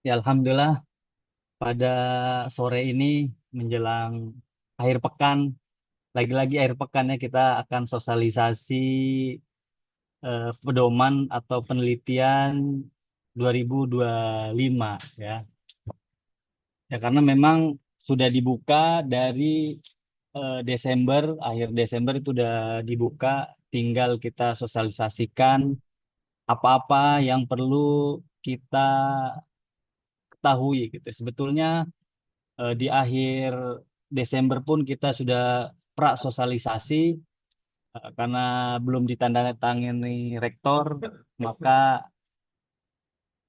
Ya, Alhamdulillah pada sore ini menjelang akhir pekan, lagi-lagi akhir pekannya kita akan sosialisasi pedoman atau penelitian 2025 ya. Ya karena memang sudah dibuka dari Desember, akhir Desember itu sudah dibuka, tinggal kita sosialisasikan apa-apa yang perlu kita ketahui gitu. Sebetulnya di akhir Desember pun kita sudah sosialisasi karena belum ditandatangani rektor, maka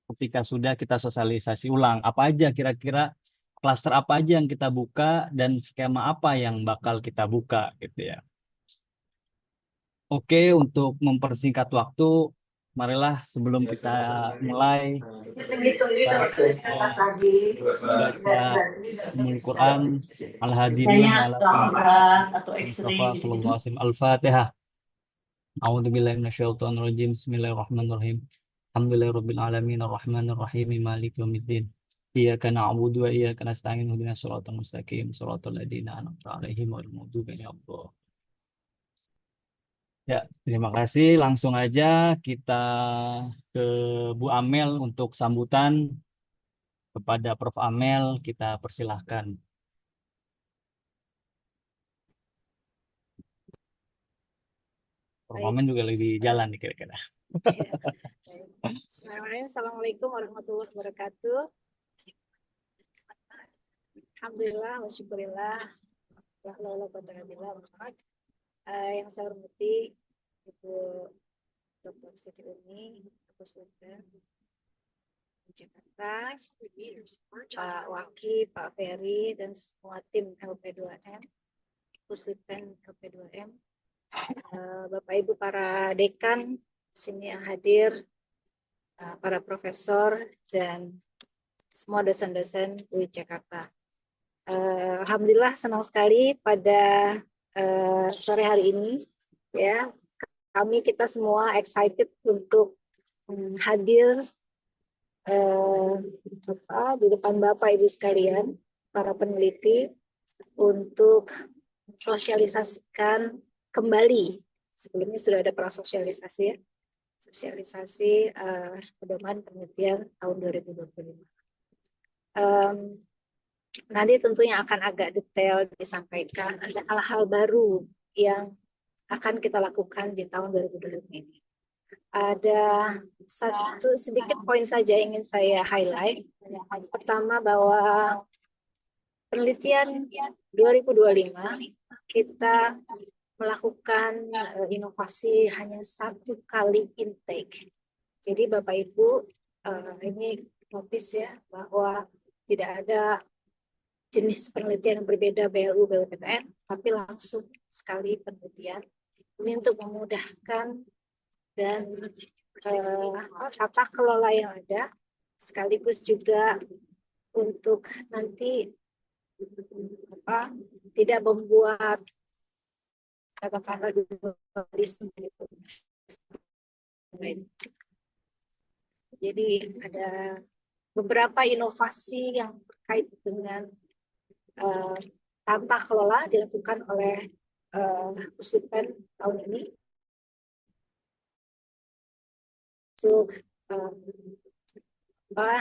ketika sudah kita sosialisasi ulang apa aja kira-kira klaster apa aja yang kita buka dan skema apa yang bakal kita buka gitu ya. Oke, untuk mempersingkat waktu, marilah sebelum kita mulai Segitu ini kita sama semua pas lagi baca Ummul Quran al-hadi dulu misalnya mu'alafin laporan atau Mustafa X-ray gitu-gitu. sallallahu alaihi wasallam al-Fatihah. A'udzubillahi minasyaitonirrajim. Bismillahirrahmanirrahim. Alhamdulillahirabbil alamin arrahmanir rahim maliki yaumiddin. Iyyaka na'budu wa iyyaka nasta'in ihdinas siratal mustaqim siratal ladzina an'amta 'alaihim ghairil maghdubi 'alaihim waladdallin. Ya, terima kasih. Langsung aja kita ke Bu Amel untuk sambutan. Kepada Prof. Amel kita persilahkan. Prof. Baik. Amel juga lagi di jalan nih kira-kira. Ya. Bismillahirrahmanirrahim. Assalamualaikum warahmatullahi wabarakatuh. Alhamdulillah wa syukurillah. Yang saya hormati Ibu Dr. Siti Uni, Pusdikter Jakarta, Pak Waki, Pak Ferry, dan semua tim LP2M, Pusdikten LP2M, Bapak Ibu para dekan sini yang hadir, para profesor dan semua dosen-dosen di Jakarta. Alhamdulillah senang sekali pada sore hari ini ya, kita semua excited untuk hadir di depan Bapak Ibu sekalian, para peneliti, untuk sosialisasikan kembali. Sebelumnya sudah ada prasosialisasi ya, sosialisasi pedoman penelitian tahun 2025. Nanti tentunya akan agak detail disampaikan, ada hal-hal baru yang akan kita lakukan di tahun 2025 ini. Ada satu sedikit poin saja yang ingin saya highlight. Pertama, bahwa penelitian 2025 kita melakukan inovasi hanya satu kali intake. Jadi Bapak Ibu ini notice ya, bahwa tidak ada jenis penelitian yang berbeda BLU, BUPTN, tapi langsung sekali penelitian. Ini untuk memudahkan dan tata kelola yang ada, sekaligus juga untuk nanti tidak membuat kata-kata jadi ada beberapa inovasi yang terkait dengan tata kelola dilakukan oleh Pusdikten tahun ini. So,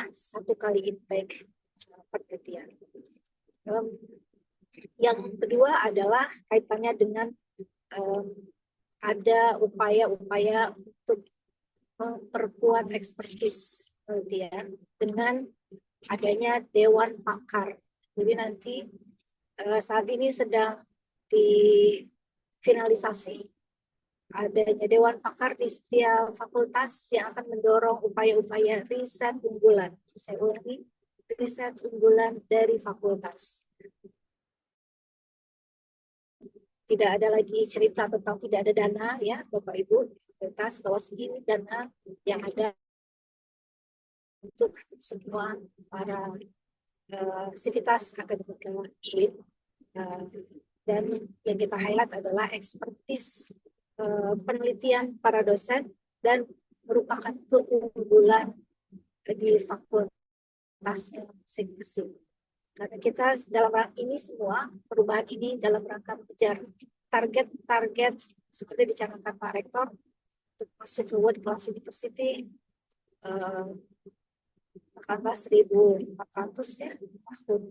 satu kali intake penelitian. Yang kedua adalah kaitannya dengan ada upaya-upaya untuk memperkuat ekspertis penelitian dengan adanya Dewan Pakar. Jadi nanti saat ini sedang difinalisasi adanya Dewan Pakar di setiap fakultas yang akan mendorong upaya-upaya riset unggulan. Saya ulangi, riset unggulan dari fakultas. Tidak ada lagi cerita tentang tidak ada dana ya Bapak Ibu di fakultas, bahwa segini dana yang ada untuk semua para sivitas akademika dan yang kita highlight adalah ekspertis penelitian para dosen dan merupakan keunggulan di fakultas tasnya masing-masing. Karena kita dalam ini semua, perubahan ini dalam rangka mengejar target-target seperti dicanangkan Pak Rektor untuk masuk ke World Class University, katakanlah 1.400 ya tahun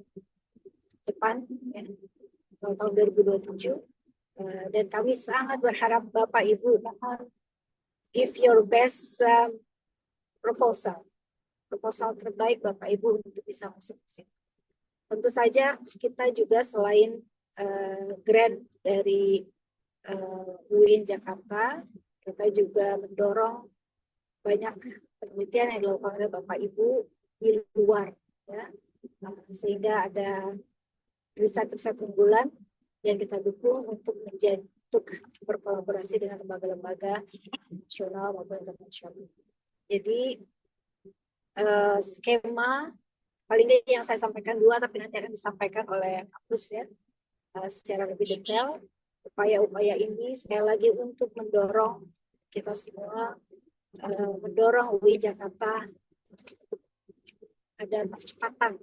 depan ya, tahun 2027. Dan kami sangat berharap Bapak Ibu mohon give your best proposal terbaik Bapak Ibu untuk bisa masuk ke sini. Tentu saja kita juga selain grant dari UIN Jakarta, kita juga mendorong banyak penelitian yang dilakukan oleh Bapak Ibu di luar, ya, sehingga ada riset-riset unggulan yang kita dukung untuk berkolaborasi dengan lembaga-lembaga nasional maupun internasional. Jadi skema paling tidak yang saya sampaikan dua, tapi nanti akan disampaikan oleh kampus ya secara lebih detail. Upaya-upaya ini sekali lagi untuk mendorong kita semua, mendorong UI Jakarta ada percepatan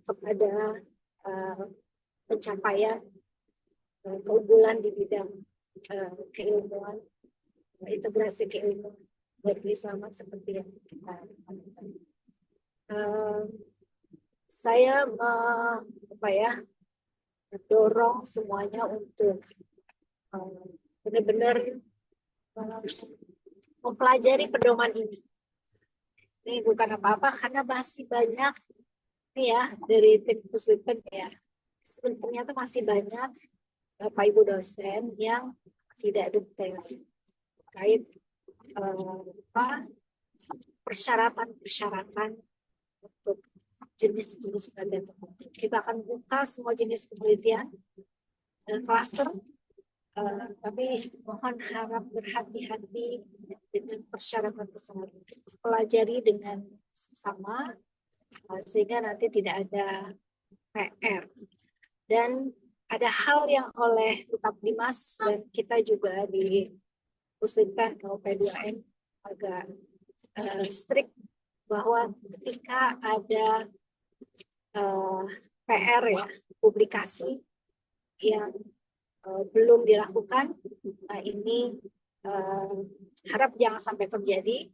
kepada pencapaian keunggulan di bidang keilmuan, integrasi keilmuan negeri selamat seperti yang kita lakukan. Saya mendorong semuanya untuk benar-benar mempelajari pedoman ini. Ini bukan apa-apa karena masih banyak nih ya dari tim Puslipen ya. Ternyata masih banyak Bapak Ibu dosen yang tidak detail terkait persyaratan untuk jenis-jenis penelitian tertentu. Kita akan buka semua jenis penelitian cluster, tapi mohon harap berhati-hati dengan persyaratan-persyaratan. Pelajari dengan sesama sehingga nanti tidak ada PR. Dan ada hal yang oleh Kitab Dimas dan kita juga di Puslipen P2M agak strict bahwa ketika ada PR ya, publikasi yang belum dilakukan, nah ini harap jangan sampai terjadi.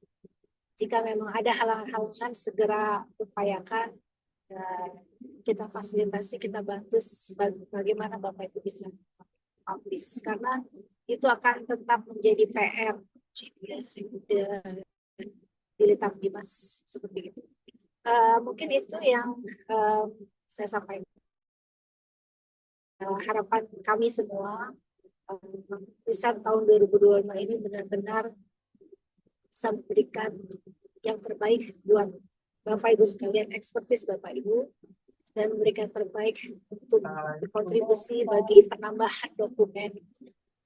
Jika memang ada halangan-halangan, segera upayakan kita fasilitasi, kita bantu bagaimana Bapak Ibu bisa publish, karena itu akan tetap menjadi PR di Litap Dimas seperti itu. Mungkin itu yang saya sampaikan. Harapan kami semua riset tahun 2025 ini benar-benar bisa memberikan yang terbaik buat Bapak Ibu sekalian, ekspertis Bapak Ibu, dan memberikan terbaik untuk berkontribusi bagi penambahan dokumen,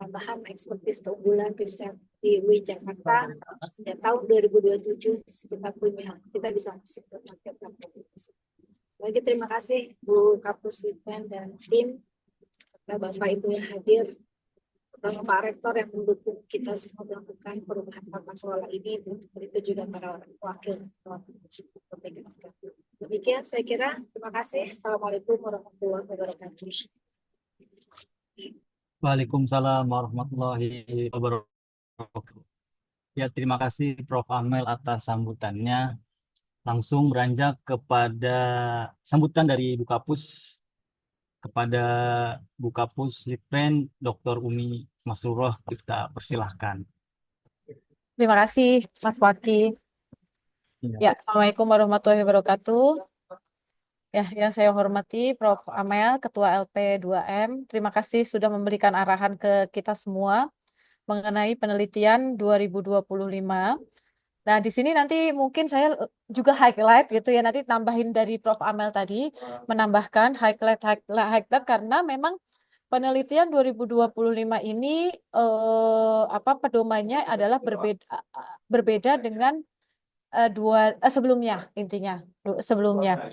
tambahan ekspertis keunggulan riset di UI Jakarta sehingga tahun 2027 kita bisa masuk ke target-target itu. Lagi terima kasih Bu Kapuslipen dan tim serta Bapak Ibu yang hadir, terutama Pak Rektor yang mendukung kita semua melakukan perubahan tata kelola ini, begitu juga para wakil. Demikian saya kira. Terima kasih. Assalamualaikum warahmatullahi wabarakatuh. Waalaikumsalam warahmatullahi wabarakatuh. Ya, terima kasih Prof. Amel atas sambutannya. Langsung beranjak kepada sambutan dari Bu Kapus kepada Bu Kapus Litpen Dr. Umi Masruroh, kita persilahkan. Terima kasih Mas Waki. Ya, Assalamualaikum warahmatullahi wabarakatuh. Ya, yang saya hormati Prof. Amel, Ketua LP2M. Terima kasih sudah memberikan arahan ke kita semua mengenai penelitian 2025. Nah, di sini nanti mungkin saya juga highlight gitu ya, nanti tambahin dari Prof. Amel tadi, menambahkan highlight karena memang penelitian 2025 ini pedomannya adalah berbeda dengan sebelumnya, intinya sebelumnya.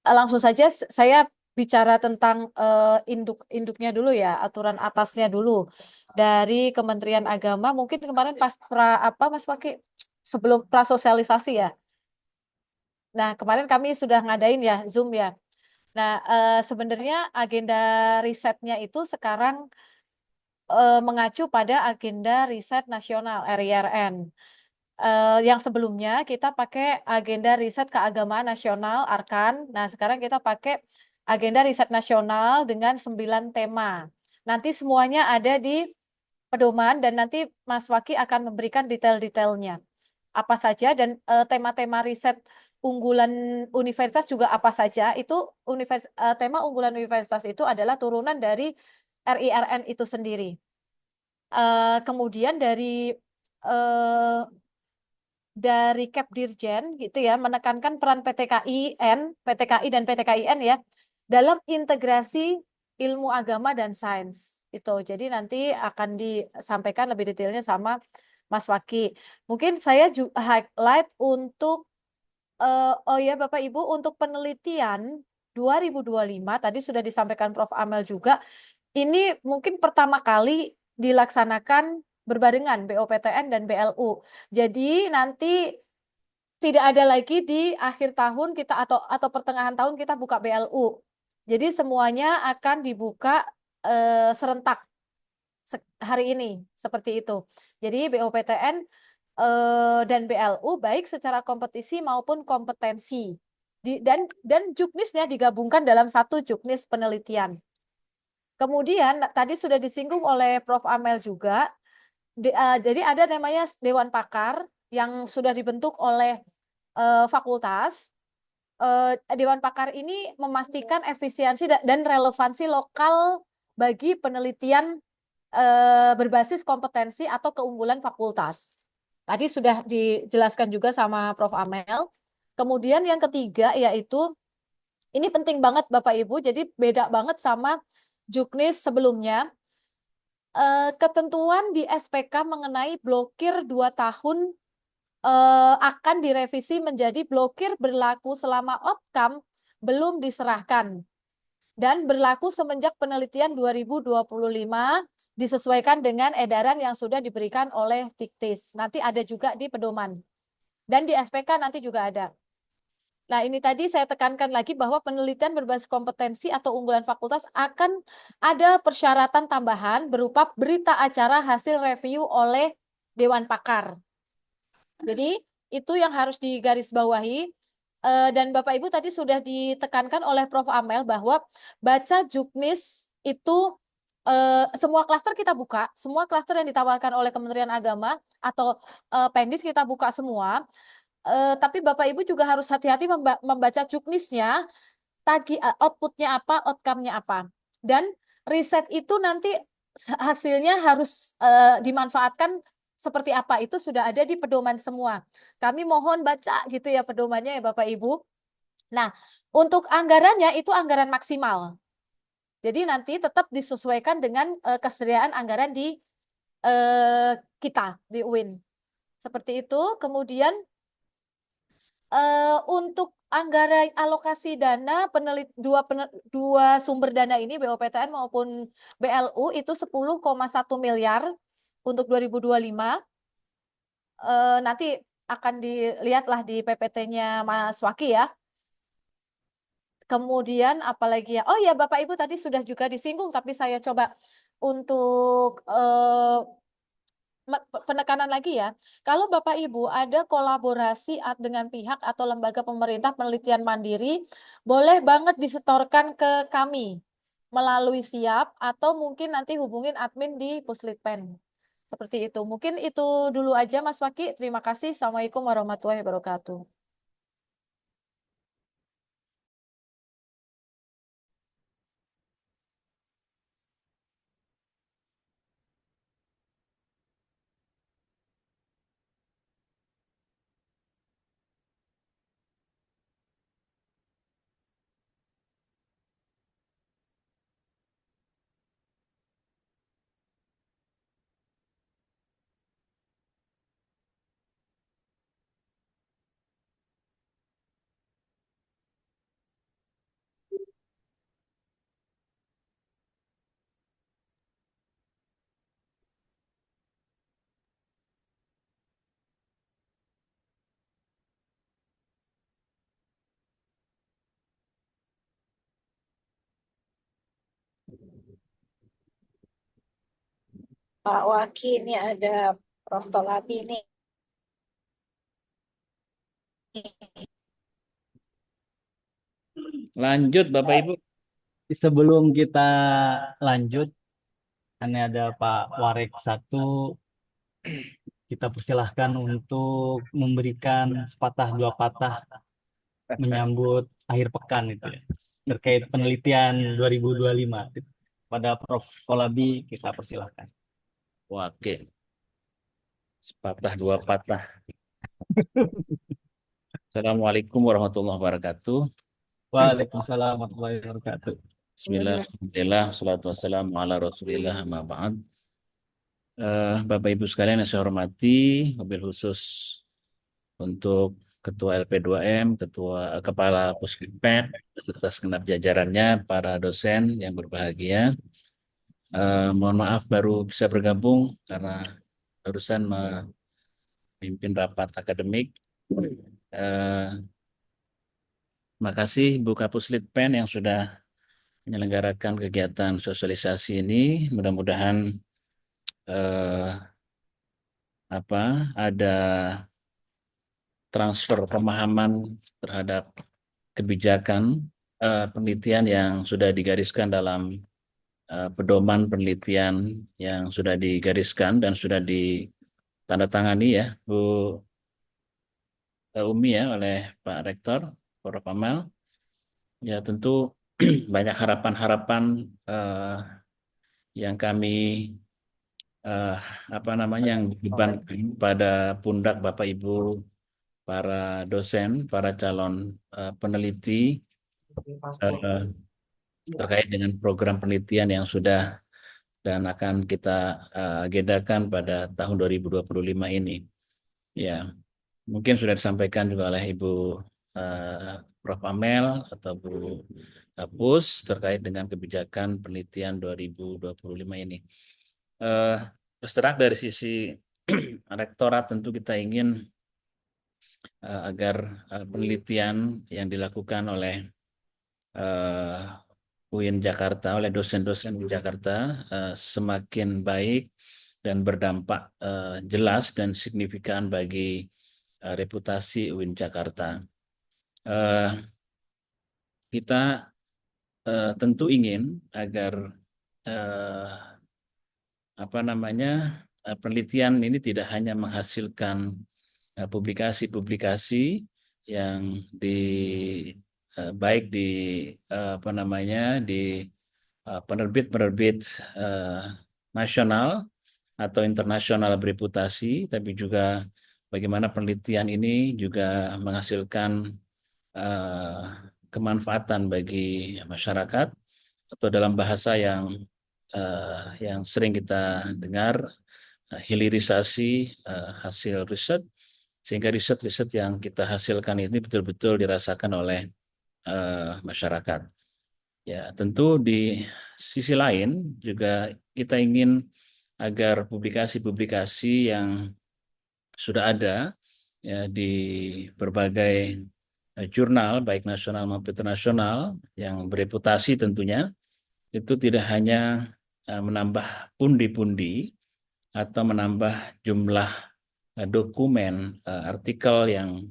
Langsung saja saya bicara tentang induknya dulu ya, aturan atasnya dulu dari Kementerian Agama. Mungkin kemarin pas Mas Waki sebelum prasosialisasi ya. Nah, kemarin kami sudah ngadain ya Zoom ya. Nah, sebenarnya agenda risetnya itu sekarang mengacu pada agenda riset nasional RIRN. Yang sebelumnya kita pakai agenda riset keagamaan nasional ARKAN. Nah, sekarang kita pakai agenda riset nasional dengan 9 tema. Nanti semuanya ada di pedoman dan nanti Mas Waki akan memberikan detail-detailnya. Apa saja dan tema-tema riset unggulan universitas juga apa saja. Itu tema unggulan universitas itu adalah turunan dari RIRN itu sendiri. Kemudian eh, dari Kepdirjen gitu ya, menekankan peran PTKI dan PTKIN ya dalam integrasi ilmu agama dan sains itu. Jadi nanti akan disampaikan lebih detailnya sama Mas Waki. Mungkin saya juga highlight untuk oh ya Bapak Ibu untuk penelitian 2025 tadi sudah disampaikan Prof. Amel juga. Ini mungkin pertama kali dilaksanakan berbarengan BOPTN dan BLU. Jadi nanti tidak ada lagi di akhir tahun kita atau pertengahan tahun kita buka BLU. Jadi semuanya akan dibuka serentak hari ini seperti itu. Jadi BOPTN dan BLU baik secara kompetisi maupun kompetensi. Dan juknisnya digabungkan dalam satu juknis penelitian. Kemudian tadi sudah disinggung oleh Prof. Amel juga. Jadi ada namanya Dewan Pakar yang sudah dibentuk oleh fakultas. Dewan Pakar ini memastikan efisiensi dan relevansi lokal bagi penelitian berbasis kompetensi atau keunggulan fakultas. Tadi sudah dijelaskan juga sama Prof. Amel. Kemudian yang ketiga yaitu ini penting banget Bapak Ibu, jadi beda banget sama juknis sebelumnya. Ketentuan di SPK mengenai blokir 2 tahun akan direvisi menjadi blokir berlaku selama outcome belum diserahkan dan berlaku semenjak penelitian 2025 disesuaikan dengan edaran yang sudah diberikan oleh Diktis. Nanti ada juga di pedoman. Dan di SPK nanti juga ada. Nah, ini tadi saya tekankan lagi bahwa penelitian berbasis kompetensi atau unggulan fakultas akan ada persyaratan tambahan berupa berita acara hasil review oleh Dewan Pakar. Jadi, itu yang harus digarisbawahi. Dan Bapak Ibu tadi sudah ditekankan oleh Prof. Amel bahwa baca juknis itu semua klaster kita buka, semua klaster yang ditawarkan oleh Kementerian Agama atau Pendis kita buka semua. Tapi Bapak Ibu juga harus hati-hati membaca juknisnya, outputnya apa, outcome-nya apa. Dan riset itu nanti hasilnya harus dimanfaatkan seperti apa, itu sudah ada di pedoman semua. Kami mohon baca gitu ya pedomannya ya Bapak Ibu. Nah, untuk anggarannya itu anggaran maksimal. Jadi nanti tetap disesuaikan dengan kesediaan anggaran di kita, di UIN. Seperti itu. Kemudian untuk anggaran alokasi dana dua sumber dana ini BOPTN maupun BLU itu 10,1 miliar untuk 2025. Nanti akan dilihatlah di PPT-nya Mas Waki ya. Kemudian apalagi ya? Oh ya Bapak Ibu tadi sudah juga disinggung tapi saya coba untuk penekanan lagi ya. Kalau Bapak Ibu ada kolaborasi dengan pihak atau lembaga pemerintah penelitian mandiri, boleh banget disetorkan ke kami melalui Siap atau mungkin nanti hubungin admin di Puslitpen. Seperti itu. Mungkin itu dulu aja Mas Waki. Terima kasih. Assalamualaikum warahmatullahi wabarakatuh. Pak Waki, ini ada Prof. Tolabi nih. Lanjut Bapak Ibu. Sebelum kita lanjut, ini ada Pak Warek satu, kita persilahkan untuk memberikan sepatah dua patah menyambut akhir pekan itu ya, terkait penelitian 2025. Pada Prof. Kolabi kita persilahkan. Oke. Sepatah dua patah. Assalamualaikum warahmatullahi wabarakatuh. Waalaikumsalam warahmatullahi wabarakatuh. Bismillah, alhamdulillah, salatu wassalamu ala rasulillah, amma ba'd. Bapak Ibu sekalian yang saya hormati, mobil khusus untuk Ketua LP2M, Kepala Puskiped, beserta segenap jajarannya, para dosen yang berbahagia. Mohon maaf baru bisa bergabung karena barusan memimpin rapat akademik. Makasih Bu Kapuslitpen yang sudah menyelenggarakan kegiatan sosialisasi ini. Mudah-mudahan ada transfer pemahaman terhadap kebijakan penelitian yang sudah digariskan dalam pedoman penelitian yang sudah digariskan dan sudah ditandatangani ya Bu Umi ya oleh Pak Rektor Prof. Amal. Ya tentu banyak harapan-harapan yang kami yang dibebankan pada pundak Bapak Ibu para dosen, para calon peneliti terkait dengan program penelitian yang sudah dan akan kita agendakan pada tahun 2025 ini. Ya, mungkin sudah disampaikan juga oleh Ibu Prof. Amel atau Bu Kapus terkait dengan kebijakan penelitian 2025 ini. Terus terang dari sisi rektorat tentu kita ingin agar penelitian yang dilakukan oleh UIN Jakarta, oleh dosen-dosen UIN Jakarta semakin baik dan berdampak jelas dan signifikan bagi reputasi UIN Jakarta. Kita tentu ingin agar penelitian ini tidak hanya menghasilkan publikasi-publikasi yang baik di di penerbit-penerbit nasional atau internasional bereputasi, tapi juga bagaimana penelitian ini juga menghasilkan kemanfaatan bagi masyarakat atau dalam bahasa yang sering kita dengar hilirisasi hasil riset, sehingga riset-riset yang kita hasilkan ini betul-betul dirasakan oleh masyarakat. Ya, tentu di sisi lain juga kita ingin agar publikasi-publikasi yang sudah ada ya, di berbagai jurnal baik nasional maupun internasional yang bereputasi tentunya itu tidak hanya menambah pundi-pundi atau menambah jumlah dokumen artikel yang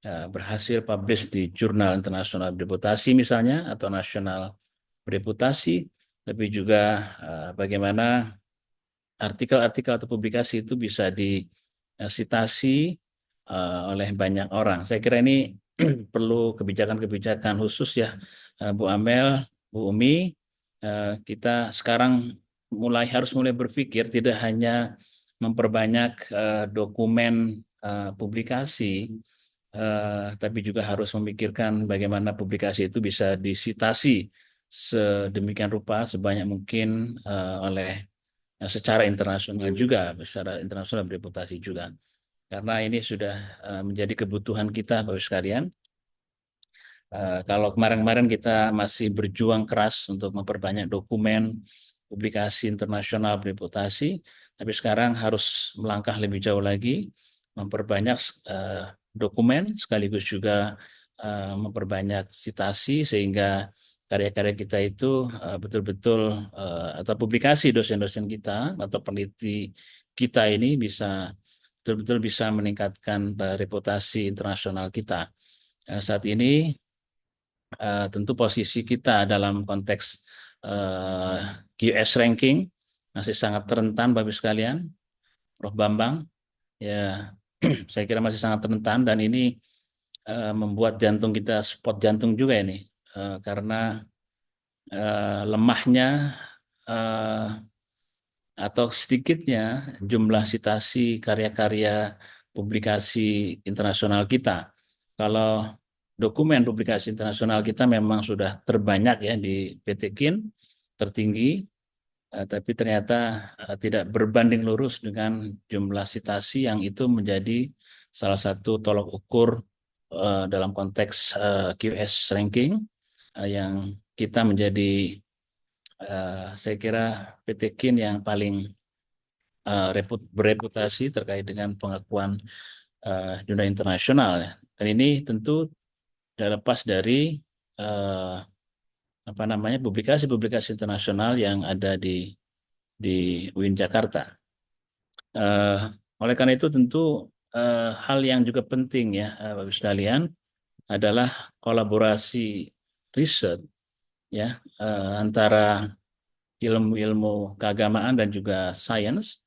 berhasil publish di jurnal internasional bereputasi misalnya atau nasional bereputasi, tapi juga bagaimana artikel-artikel atau publikasi itu bisa disitasi oleh banyak orang. Saya kira ini perlu kebijakan-kebijakan khusus ya Bu Amel, Bu Umi. Kita sekarang harus mulai berpikir tidak hanya memperbanyak dokumen publikasi, tapi juga harus memikirkan bagaimana publikasi itu bisa disitasi sedemikian rupa sebanyak mungkin oleh secara internasional juga, secara internasional bereputasi juga. Karena ini sudah menjadi kebutuhan kita Bapak sekalian. Kalau kemarin-kemarin kita masih berjuang keras untuk memperbanyak dokumen publikasi internasional bereputasi, tapi sekarang harus melangkah lebih jauh lagi, memperbanyak dokumen sekaligus juga memperbanyak citasi sehingga karya-karya kita itu betul-betul atau publikasi dosen-dosen kita atau peneliti kita ini betul-betul bisa meningkatkan reputasi internasional kita. Saat ini tentu posisi kita dalam konteks QS ranking masih sangat rentan Bapak sekalian, Prof. Bambang, ya saya kira masih sangat rentan dan ini membuat jantung kita spot jantung juga ini karena lemahnya atau sedikitnya jumlah citasi karya-karya publikasi internasional kita. Kalau dokumen publikasi internasional kita memang sudah terbanyak ya di PT KIN, tertinggi, tapi ternyata tidak berbanding lurus dengan jumlah citasi yang itu menjadi salah satu tolok ukur dalam konteks QS ranking yang kita menjadi saya kira PT KIN yang paling bereputasi terkait dengan pengakuan dunia internasional. Dan ini tentu tidak lepas dari publikasi-publikasi internasional yang ada di UIN Jakarta. Oleh karena itu tentu hal yang juga penting ya Bapak sekalian adalah kolaborasi riset ya antara ilmu-ilmu keagamaan dan juga sains.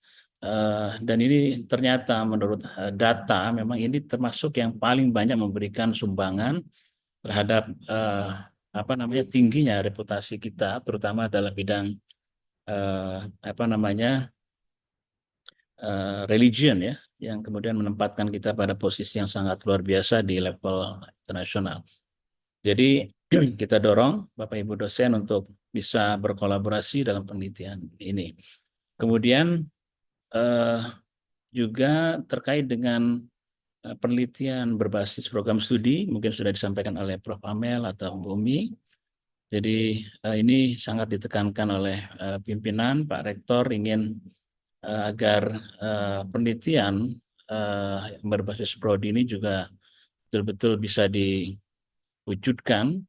Dan ini ternyata menurut data memang ini termasuk yang paling banyak memberikan sumbangan terhadap tingginya reputasi kita, terutama dalam bidang religion ya, yang kemudian menempatkan kita pada posisi yang sangat luar biasa di level internasional. Jadi kita dorong Bapak Ibu dosen untuk bisa berkolaborasi dalam penelitian ini. Kemudian juga terkait dengan penelitian berbasis program studi, mungkin sudah disampaikan oleh Prof. Amel atau Bu Umi. Jadi ini sangat ditekankan oleh pimpinan, Pak Rektor ingin agar penelitian yang berbasis prodi ini juga betul-betul bisa diwujudkan,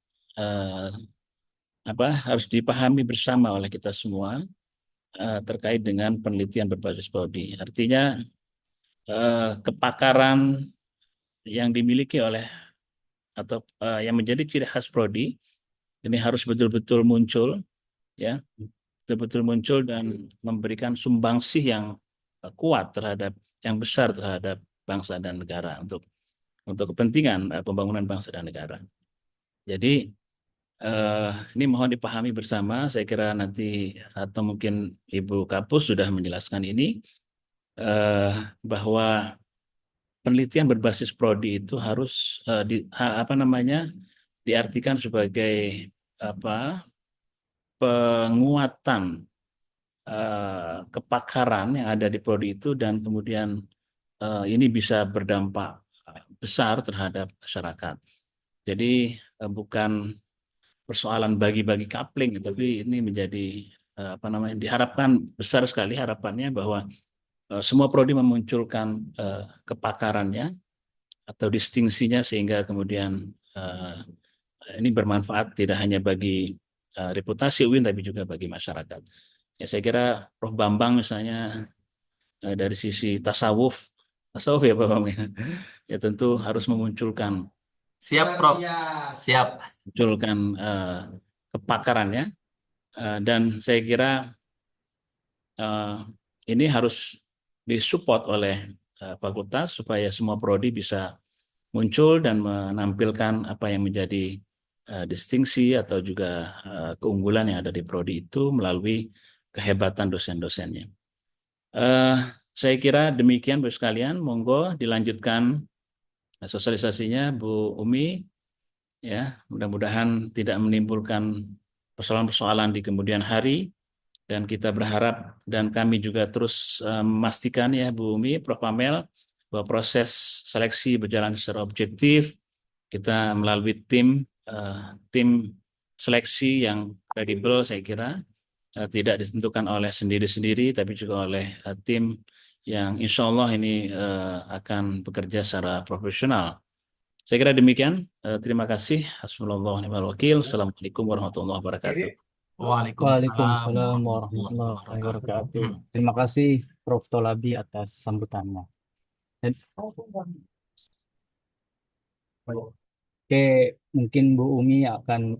harus dipahami bersama oleh kita semua terkait dengan penelitian berbasis prodi. Artinya kepakaran yang dimiliki oleh atau yang menjadi ciri khas prodi ini harus betul-betul muncul ya, betul-betul muncul dan memberikan sumbangsih yang kuat terhadap yang besar terhadap bangsa dan negara untuk kepentingan pembangunan bangsa dan negara. Jadi ini mohon dipahami bersama. Saya kira nanti atau mungkin Ibu Kapus sudah menjelaskan ini bahwa penelitian berbasis prodi itu harus diartikan sebagai penguatan kepakaran yang ada di prodi itu dan kemudian ini bisa berdampak besar terhadap masyarakat. Jadi bukan persoalan bagi-bagi kapling, tapi ini menjadi diharapkan besar sekali harapannya bahwa semua prodi memunculkan kepakarannya atau distingsinya sehingga kemudian ini bermanfaat tidak hanya bagi reputasi UIN tapi juga bagi masyarakat. Ya saya kira Prof. Bambang misalnya dari sisi tasawuf ya Pak Bambang ya tentu harus memunculkan. Siap Prof. Siap. Munculkan kepakarannya dan saya kira ini harus disupport oleh fakultas supaya semua prodi bisa muncul dan menampilkan apa yang menjadi distingsi atau juga keunggulan yang ada di prodi itu melalui kehebatan dosen-dosennya. Saya kira demikian Bapak sekalian, monggo dilanjutkan sosialisasinya Bu Umi ya, mudah-mudahan tidak menimbulkan persoalan-persoalan di kemudian hari dan kita berharap dan kami juga terus memastikan ya Bu Umi, Prof. Amel bahwa proses seleksi berjalan secara objektif. Kita melalui tim seleksi yang kredibel saya kira tidak ditentukan oleh sendiri-sendiri tapi juga oleh tim yang insya Allah ini akan bekerja secara profesional Saya kira demikian. Terima kasih. Hasbunallahu wa ni'mal wakil. Assalamualaikum warahmatullahi wabarakatuh. Waalaikumsalam Waalaikumsalam warahmatullahi warahmatullahi wabarakatuh. wabarakatuh. Terima kasih Prof. Tolabi atas sambutannya. Dan- Oke, mungkin Bu Umi akan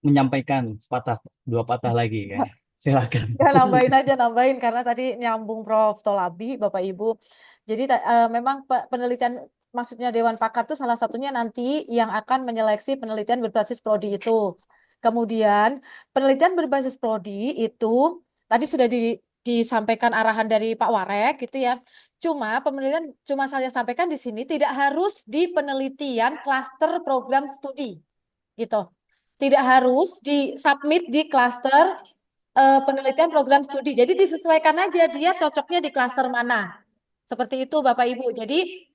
menyampaikan sepatah dua patah lagi ya. Silakan. Ya, nambahin karena tadi nyambung Prof. Tolabi, Bapak Ibu. Jadi memang penelitian, maksudnya Dewan Pakar itu salah satunya nanti yang akan menyeleksi penelitian berbasis prodi itu. Kemudian penelitian berbasis prodi itu tadi sudah disampaikan arahan dari Pak Warek gitu ya. Cuma saya sampaikan di sini tidak harus di penelitian klaster program studi gitu. Tidak harus disubmit di klaster penelitian program studi. Jadi disesuaikan aja dia cocoknya di klaster mana. Seperti itu Bapak Ibu. Jadi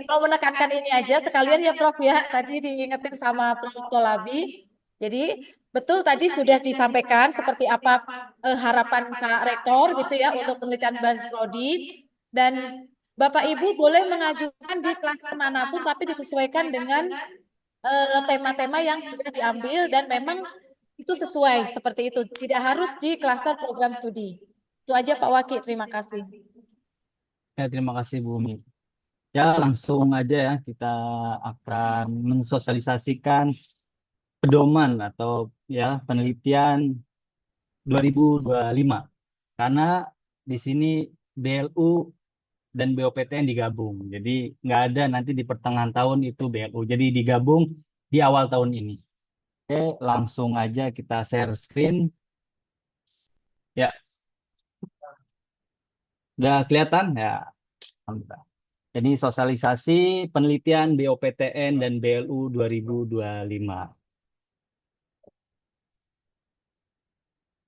mau menekankan ini aja sekalian ya Prof ya. Tadi diingetin sama Prof Tolabi. Jadi betul tadi sudah disampaikan seperti apa harapan Pak Rektor gitu ya untuk penelitian basis prodi, dan Bapak Ibu boleh mengajukan di klaster manapun tapi disesuaikan dengan tema-tema yang sudah diambil dan memang itu sesuai seperti itu. Tidak harus di klaster program studi. Itu aja Pak Waki, terima kasih. Ya, terima kasih Bu Umi. Ya, langsung aja ya kita akan mensosialisasikan pedoman atau ya penelitian 2025. Karena di sini BLU dan BOPTN digabung. Jadi nggak ada nanti di pertengahan tahun itu BLU. Jadi digabung di awal tahun ini. Oke, langsung aja kita share screen. Ya, udah kelihatan ya. Alhamdulillah. Jadi sosialisasi penelitian BOPTN dan BLU 2025.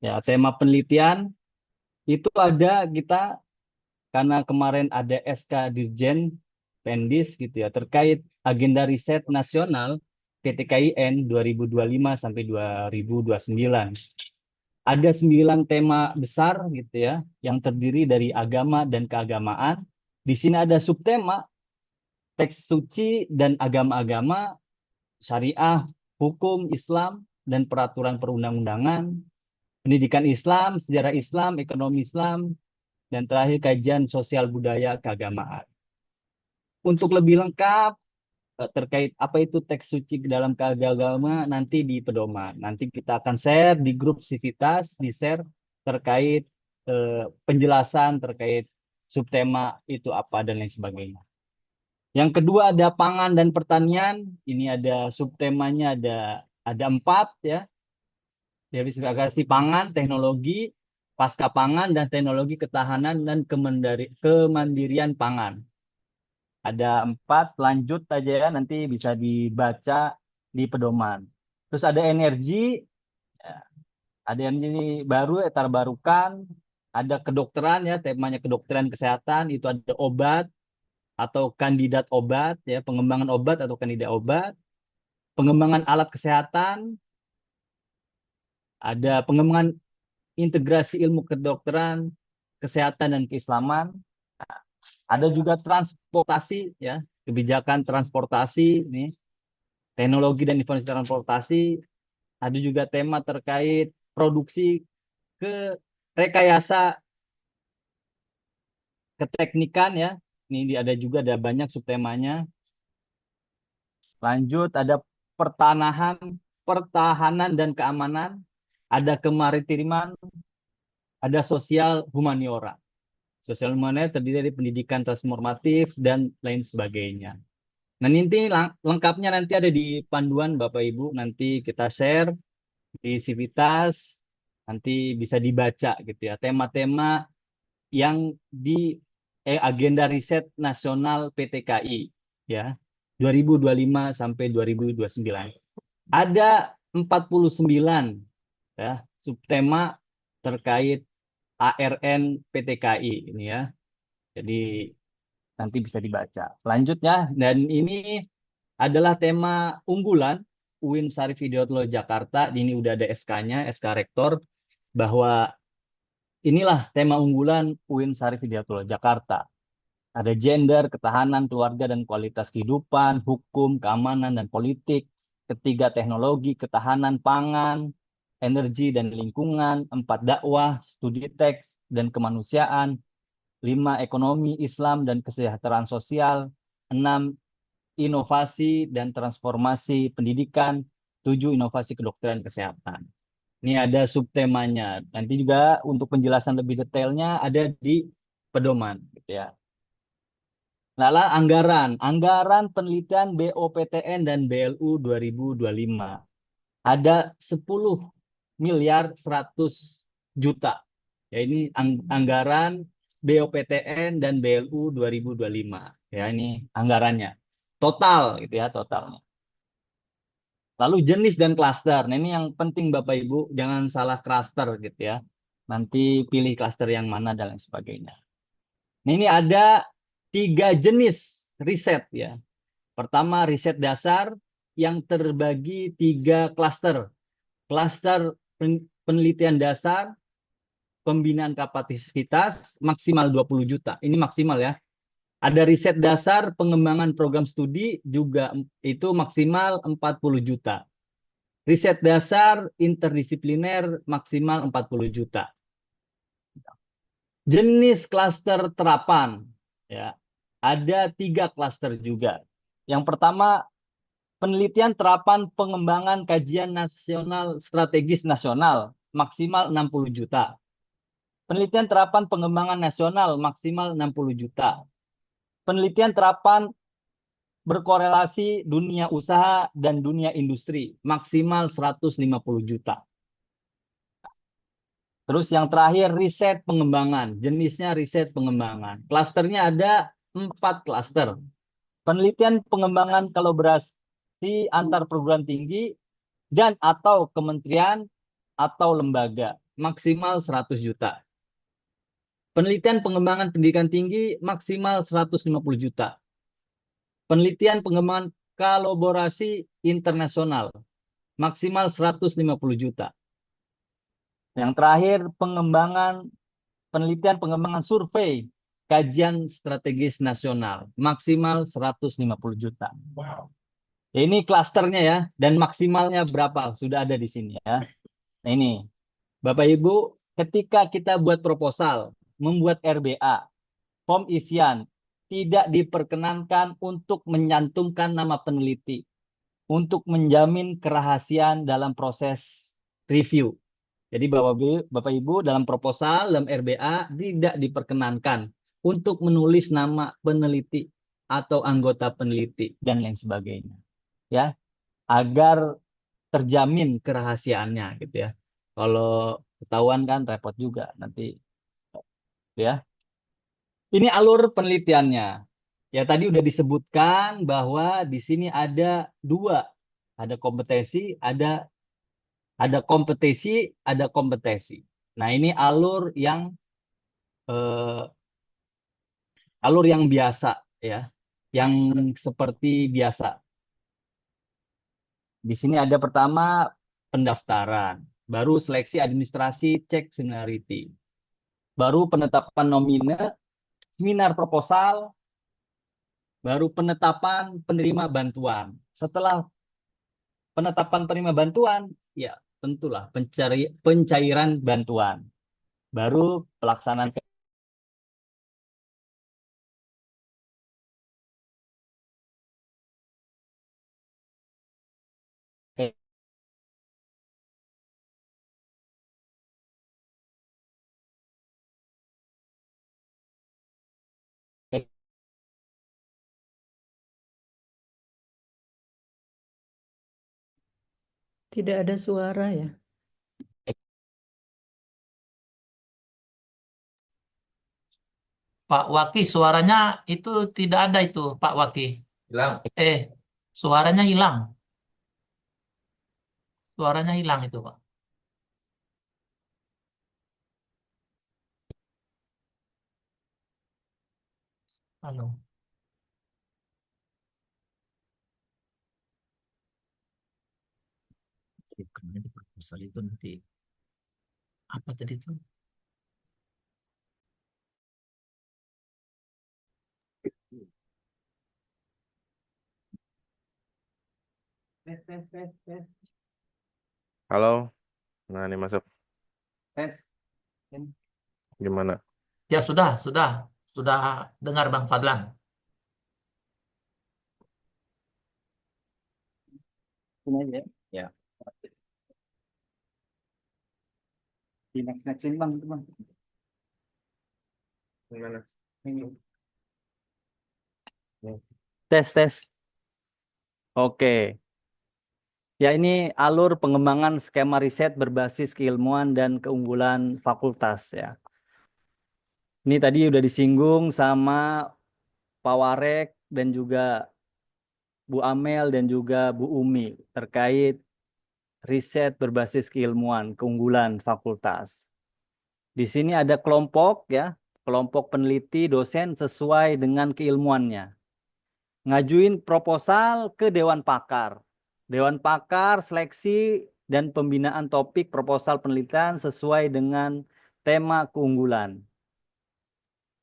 Ya, tema penelitian itu ada kita karena kemarin ada SK Dirjen Pendis gitu ya terkait agenda riset nasional PTKIN 2025 sampai 2029. Ada 9 tema besar gitu ya yang terdiri dari agama dan keagamaan. Di sini ada subtema teks suci dan agama-agama, syariah, hukum Islam dan peraturan perundang-undangan, pendidikan Islam, sejarah Islam, ekonomi Islam, dan terakhir kajian sosial budaya keagamaan. Untuk lebih lengkap terkait apa itu teks suci dalam keagamaan nanti di pedoman. Nanti kita akan share di grup Civitas, di share terkait penjelasan terkait subtema itu apa dan lain sebagainya. Yang kedua ada pangan dan pertanian. Ini ada subtemanya ada 4 ya. Diversifikasi pangan, teknologi, pasca pangan dan teknologi ketahanan dan kemandirian pangan. Ada 4, lanjut aja ya, nanti bisa dibaca di pedoman. Terus ada energi, ya, ada energi baru, terbarukan, ada kedokteran ya, temanya kedokteran kesehatan, itu ada obat atau kandidat obat ya, pengembangan obat atau kandidat obat, pengembangan alat kesehatan, ada pengembangan integrasi ilmu kedokteran, kesehatan dan keislaman. Ada juga transportasi ya, kebijakan transportasi ini, teknologi dan informasi transportasi. Ada juga tema terkait produksi ke rekayasa keteknikan ya. Ini ada juga ada banyak subtemanya. Lanjut ada pertahanan dan keamanan, ada kemaritiman, ada sosial humaniora. Sosial humaniora terdiri dari pendidikan transformatif dan lain sebagainya. Nah, nanti lengkapnya nanti ada di panduan Bapak Ibu, nanti kita share di Civitas, nanti bisa dibaca gitu ya. Tema-tema yang di agenda riset nasional PTKI ya 2025 sampai 2029. Ada 49 ya subtema terkait ARN PTKI ini ya. Jadi nanti bisa dibaca. Selanjutnya, dan ini adalah tema unggulan UIN Syarif Hidayatullah Jakarta. Ini udah ada SK-nya, SK Rektor, bahwa inilah tema unggulan UIN Syarif Hidayatullah Jakarta. Ada gender, ketahanan, keluarga dan kualitas kehidupan, hukum, keamanan dan politik. Ketiga, teknologi, ketahanan pangan, energi dan lingkungan. Empat, dakwah, studi teks dan kemanusiaan. Lima, ekonomi, Islam dan kesejahteraan sosial. Enam, inovasi dan transformasi pendidikan. Tujuh, inovasi kedokteran kesehatan. Ini ada subtemanya. Nanti juga untuk penjelasan lebih detailnya ada di pedoman, gitu ya. Lalu anggaran penelitian BOPTN dan BLU 2025. Ada 10 miliar 100 juta. Ya, ini anggaran BOPTN dan BLU 2025. Ya, ini anggarannya. Total gitu ya, totalnya. Lalu jenis dan klaster. Nah, ini yang penting Bapak Ibu, jangan salah klaster gitu ya. Nanti pilih klaster yang mana dan lain sebagainya. Nah, ini ada 3 jenis riset ya. Pertama, riset dasar yang terbagi 3 klaster. Klaster penelitian dasar, pembinaan kapasitas maksimal 20 juta. Ini maksimal ya. Ada riset dasar pengembangan program studi juga itu maksimal 40 juta. Riset dasar interdisipliner maksimal 40 juta. Jenis klaster terapan ya. Ada 3 klaster juga. Yang pertama, penelitian terapan pengembangan kajian nasional strategis nasional maksimal 60 juta. Penelitian terapan pengembangan nasional maksimal 60 juta. Penelitian terapan berkorelasi dunia usaha dan dunia industri maksimal 150 juta. Terus yang terakhir riset pengembangan, jenisnya riset pengembangan. Klasternya ada 4 klaster. Penelitian pengembangan kolaborasi antar perguruan tinggi dan atau kementerian atau lembaga maksimal 100 juta. Penelitian pengembangan pendidikan tinggi maksimal 150 juta. Penelitian pengembangan kolaborasi internasional maksimal 150 juta. Yang terakhir penelitian pengembangan survei kajian strategis nasional maksimal 150 juta. Wow. Ini klasternya ya, dan maksimalnya berapa sudah ada di sini ya. Nah ini, Bapak Ibu, ketika kita buat proposal, membuat RBA, form isian, tidak diperkenankan untuk menyantumkan nama peneliti, untuk menjamin kerahasiaan dalam proses review. Jadi Bapak Ibu dalam proposal, dalam RBA tidak diperkenankan untuk menulis nama peneliti atau anggota peneliti dan lain sebagainya. Ya, agar terjamin kerahasiaannya gitu ya. Kalau ketahuan kan repot juga nanti ya. Ini alur penelitiannya. Ya tadi udah disebutkan bahwa di sini ada 2. Ada kompetensi, ada kompetisi. Nah, ini eh, alur yang biasa ya. Yang seperti biasa. Di sini ada pertama pendaftaran, baru seleksi administrasi, cek seniority. Baru penetapan nomine, seminar proposal, baru penetapan penerima bantuan. Setelah penetapan penerima bantuan, ya tentulah pencairan bantuan. Baru pelaksanaan Tidak ada suara ya. Pak Waki, suaranya itu tidak ada itu, Pak Waki. Hilang. Suaranya hilang. Suaranya hilang itu, Pak. Halo. Kemarin di proposal itu nanti apa tadi itu? Halo, nah ini masuk. Tes. Gimana? Ya sudah dengar Bang Fadlan. Ini aja ya. Di nextin bang itu bang. Gimana? Ini. Tes. Oke. Ya, ini alur pengembangan skema riset berbasis keilmuan dan keunggulan fakultas ya. Ini tadi udah disinggung sama Pak Warek dan juga Bu Amel dan juga Bu Umi terkait riset berbasis keilmuan, keunggulan fakultas. Di sini ada kelompok ya, kelompok peneliti dosen sesuai dengan keilmuannya. Ngajuin proposal ke Dewan Pakar. Dewan Pakar seleksi dan pembinaan topik proposal penelitian sesuai dengan tema keunggulan.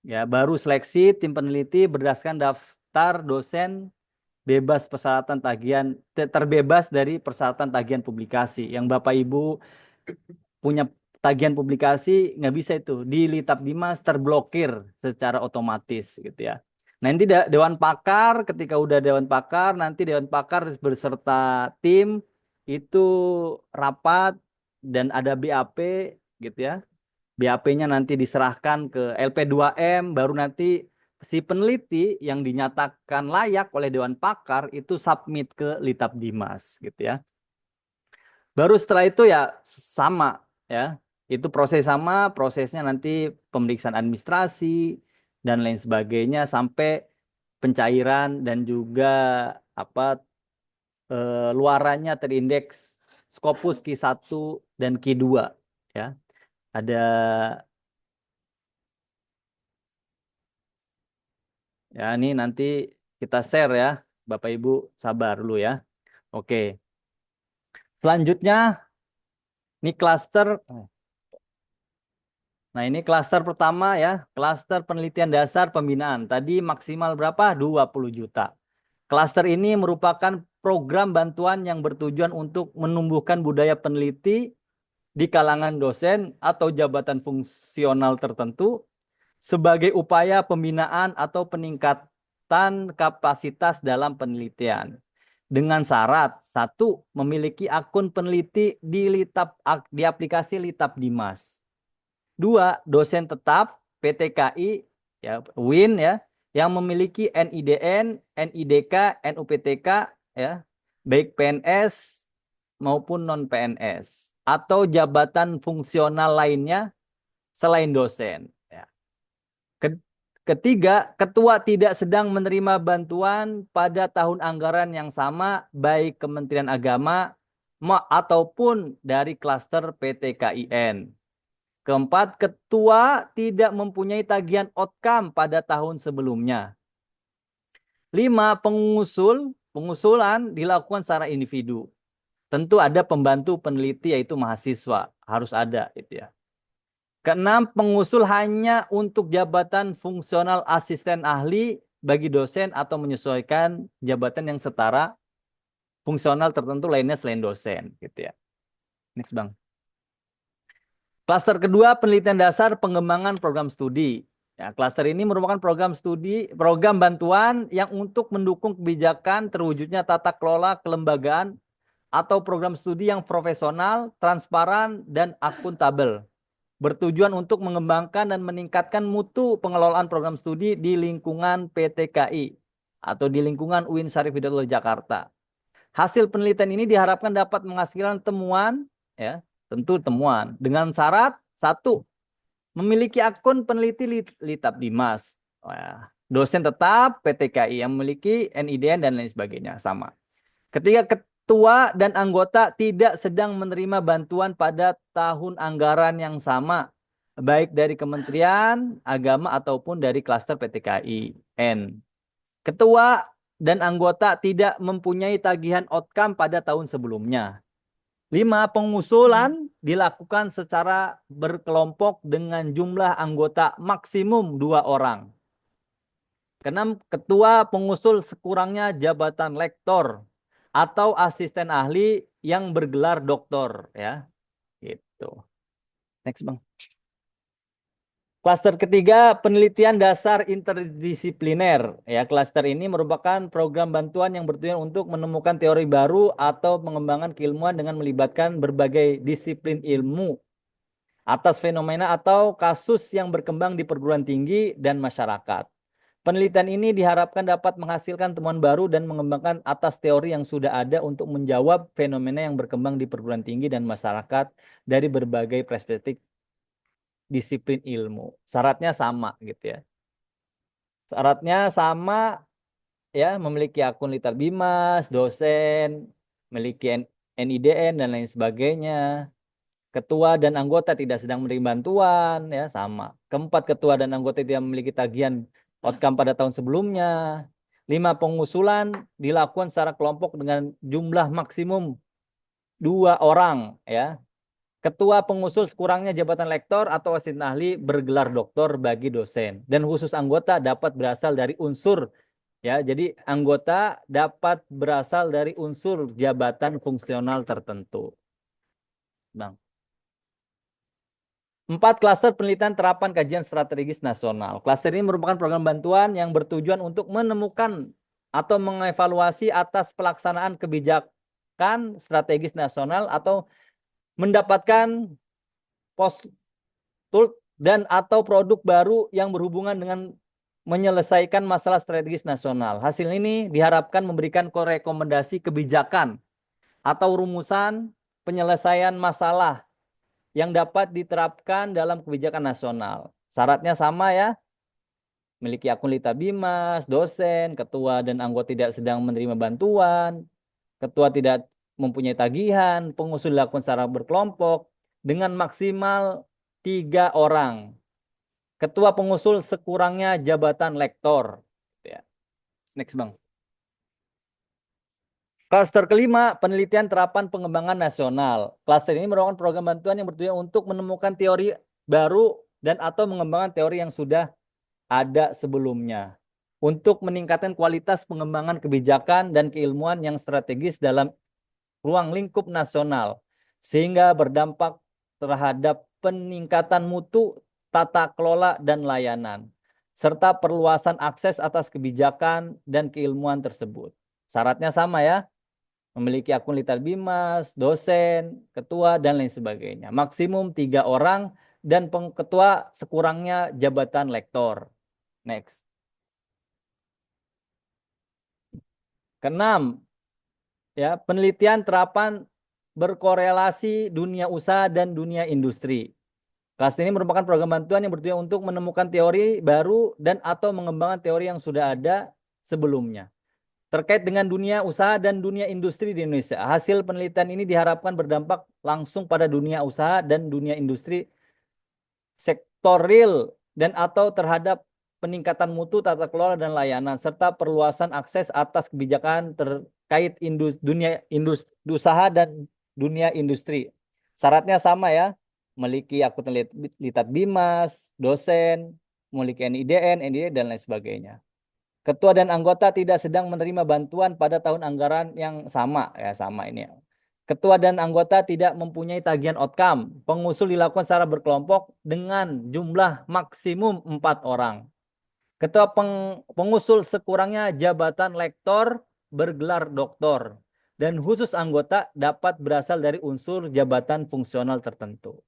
Ya, baru seleksi tim peneliti berdasarkan daftar dosen bebas persyaratan tagihan, terbebas dari persyaratan tagihan publikasi. Yang Bapak Ibu punya tagihan publikasi nggak bisa itu di Litap Dimas terblokir secara otomatis gitu ya. Nanti Dewan Pakar, ketika udah Dewan Pakar, nanti Dewan Pakar beserta tim itu rapat dan ada BAP gitu ya. BAP-nya nanti diserahkan ke LP2M, baru nanti si peneliti yang dinyatakan layak oleh Dewan Pakar itu submit ke Litap Dimas gitu ya. Baru setelah itu ya sama ya. Itu prosesnya nanti pemeriksaan administrasi dan lain sebagainya sampai pencairan dan juga apa luarannya terindeks Scopus Q1 dan Q2 ya. Ada ya, ini nanti kita share ya. Bapak Ibu sabar dulu ya. Oke. Selanjutnya ini klaster. Nah, ini klaster pertama ya, klaster penelitian dasar pembinaan. Tadi maksimal berapa? 20 juta. Klaster ini merupakan program bantuan yang bertujuan untuk menumbuhkan budaya peneliti di kalangan dosen atau jabatan fungsional tertentu sebagai upaya pembinaan atau peningkatan kapasitas dalam penelitian. Dengan syarat, satu, memiliki akun peneliti di aplikasi Litap Dimas. Dua, dosen tetap PTKI ya WIN ya yang memiliki NIDN, NIDK, NUPTK ya, baik PNS maupun non PNS atau jabatan fungsional lainnya selain dosen ya. Ketiga, ketua tidak sedang menerima bantuan pada tahun anggaran yang sama baik Kementerian Agama ataupun dari klaster PTKIN. Keempat, ketua tidak mempunyai tagihan outcome pada tahun sebelumnya. 5, pengusulan dilakukan secara individu. Tentu ada pembantu peneliti yaitu mahasiswa, harus ada itu ya. Keenam, pengusul hanya untuk jabatan fungsional asisten ahli bagi dosen atau menyesuaikan jabatan yang setara fungsional tertentu lainnya selain dosen gitu ya. Next, Bang. Klaster kedua, penelitian dasar pengembangan program studi. Ya, klaster ini merupakan program bantuan yang untuk mendukung kebijakan terwujudnya tata kelola kelembagaan atau program studi yang profesional, transparan, dan akuntabel. Bertujuan untuk mengembangkan dan meningkatkan mutu pengelolaan program studi di lingkungan PTKI atau di lingkungan UIN Syarif Hidayatullah Jakarta. Hasil penelitian ini diharapkan dapat menghasilkan temuan ya. Tentu temuan dengan syarat satu, memiliki akun peneliti Litap Dimas, dosen tetap PTKI yang memiliki NIDN dan lain sebagainya sama. Ketiga, ketua dan anggota tidak sedang menerima bantuan pada tahun anggaran yang sama, baik dari Kementerian Agama ataupun dari klaster PTKIN. Ketua dan anggota tidak mempunyai tagihan outcome pada tahun sebelumnya. 5, pengusulan dilakukan secara berkelompok dengan jumlah anggota maksimum 2 orang. 6, ketua pengusul sekurangnya jabatan lektor atau asisten ahli yang bergelar doktor ya. Gitu. Next, Bang. Klaster ketiga, penelitian dasar interdisipliner. Ya, klaster ini merupakan program bantuan yang bertujuan untuk menemukan teori baru atau pengembangan keilmuan dengan melibatkan berbagai disiplin ilmu atas fenomena atau kasus yang berkembang di perguruan tinggi dan masyarakat. Penelitian ini diharapkan dapat menghasilkan temuan baru dan mengembangkan atas teori yang sudah ada untuk menjawab fenomena yang berkembang di perguruan tinggi dan masyarakat dari berbagai perspektif disiplin ilmu. Syaratnya sama gitu ya. Syaratnya sama ya, memiliki akun Litar Bimas, dosen, memiliki NIDN dan lain sebagainya. Ketua dan anggota tidak sedang menerima bantuan ya, sama. Keempat, ketua dan anggota tidak memiliki tagihan outcome pada tahun sebelumnya. 5, pengusulan dilakukan secara kelompok dengan jumlah maksimum 2 orang ya. Ketua pengusul sekurangnya jabatan lektor atau asisten ahli bergelar doktor bagi dosen. Dan khusus anggota dapat berasal dari unsur ya. Jadi anggota dapat berasal dari unsur jabatan fungsional tertentu. Bang. 4, klaster penelitian terapan kajian strategis nasional. Klaster ini merupakan program bantuan yang bertujuan untuk menemukan atau mengevaluasi atas pelaksanaan kebijakan strategis nasional atau mendapatkan postulat dan atau produk baru yang berhubungan dengan menyelesaikan masalah strategis nasional. Hasil ini diharapkan memberikan rekomendasi kebijakan atau rumusan penyelesaian masalah yang dapat diterapkan dalam kebijakan nasional. Syaratnya sama ya. Memiliki akun Lita Bimas, dosen, ketua dan anggota tidak sedang menerima bantuan, ketua tidak mempunyai tagihan, pengusul dilakukan secara berkelompok dengan maksimal 3 orang. Ketua pengusul sekurangnya jabatan lektor. Ya. Next, Bang. Klaster kelima, penelitian terapan pengembangan nasional. Klaster ini merupakan program bantuan yang bertujuan untuk menemukan teori baru dan atau mengembangkan teori yang sudah ada sebelumnya. Untuk meningkatkan kualitas pengembangan kebijakan dan keilmuan yang strategis dalam ruang lingkup nasional. Sehingga berdampak terhadap peningkatan mutu, tata kelola, dan layanan. Serta perluasan akses atas kebijakan dan keilmuan tersebut. Syaratnya sama ya. Memiliki akun Litar Bimas, dosen, ketua, dan lain sebagainya. Maksimum 3 orang dan ketua sekurangnya jabatan lektor. Next. Keenam, ya, penelitian terapan berkorelasi dunia usaha dan dunia industri. Kelas ini merupakan program bantuan yang bertujuan untuk menemukan teori baru dan atau mengembangkan teori yang sudah ada sebelumnya terkait dengan dunia usaha dan dunia industri di Indonesia. Hasil penelitian ini diharapkan berdampak langsung pada dunia usaha dan dunia industri sektor real dan atau terhadap peningkatan mutu, tata kelola, dan layanan, serta perluasan akses atas kebijakan terkait dunia usaha dan dunia industri. Syaratnya sama ya, memiliki akun Litat Bimas, dosen, memiliki NIDN, dan lain sebagainya. Ketua dan anggota tidak sedang menerima bantuan pada tahun anggaran yang sama. Ya, sama ini. Ketua dan anggota tidak mempunyai tagihan outcome. Pengusul dilakukan secara berkelompok dengan jumlah maksimum 4 orang. Ketua pengusul sekurangnya jabatan lektor bergelar doktor. Dan khusus anggota dapat berasal dari unsur jabatan fungsional tertentu.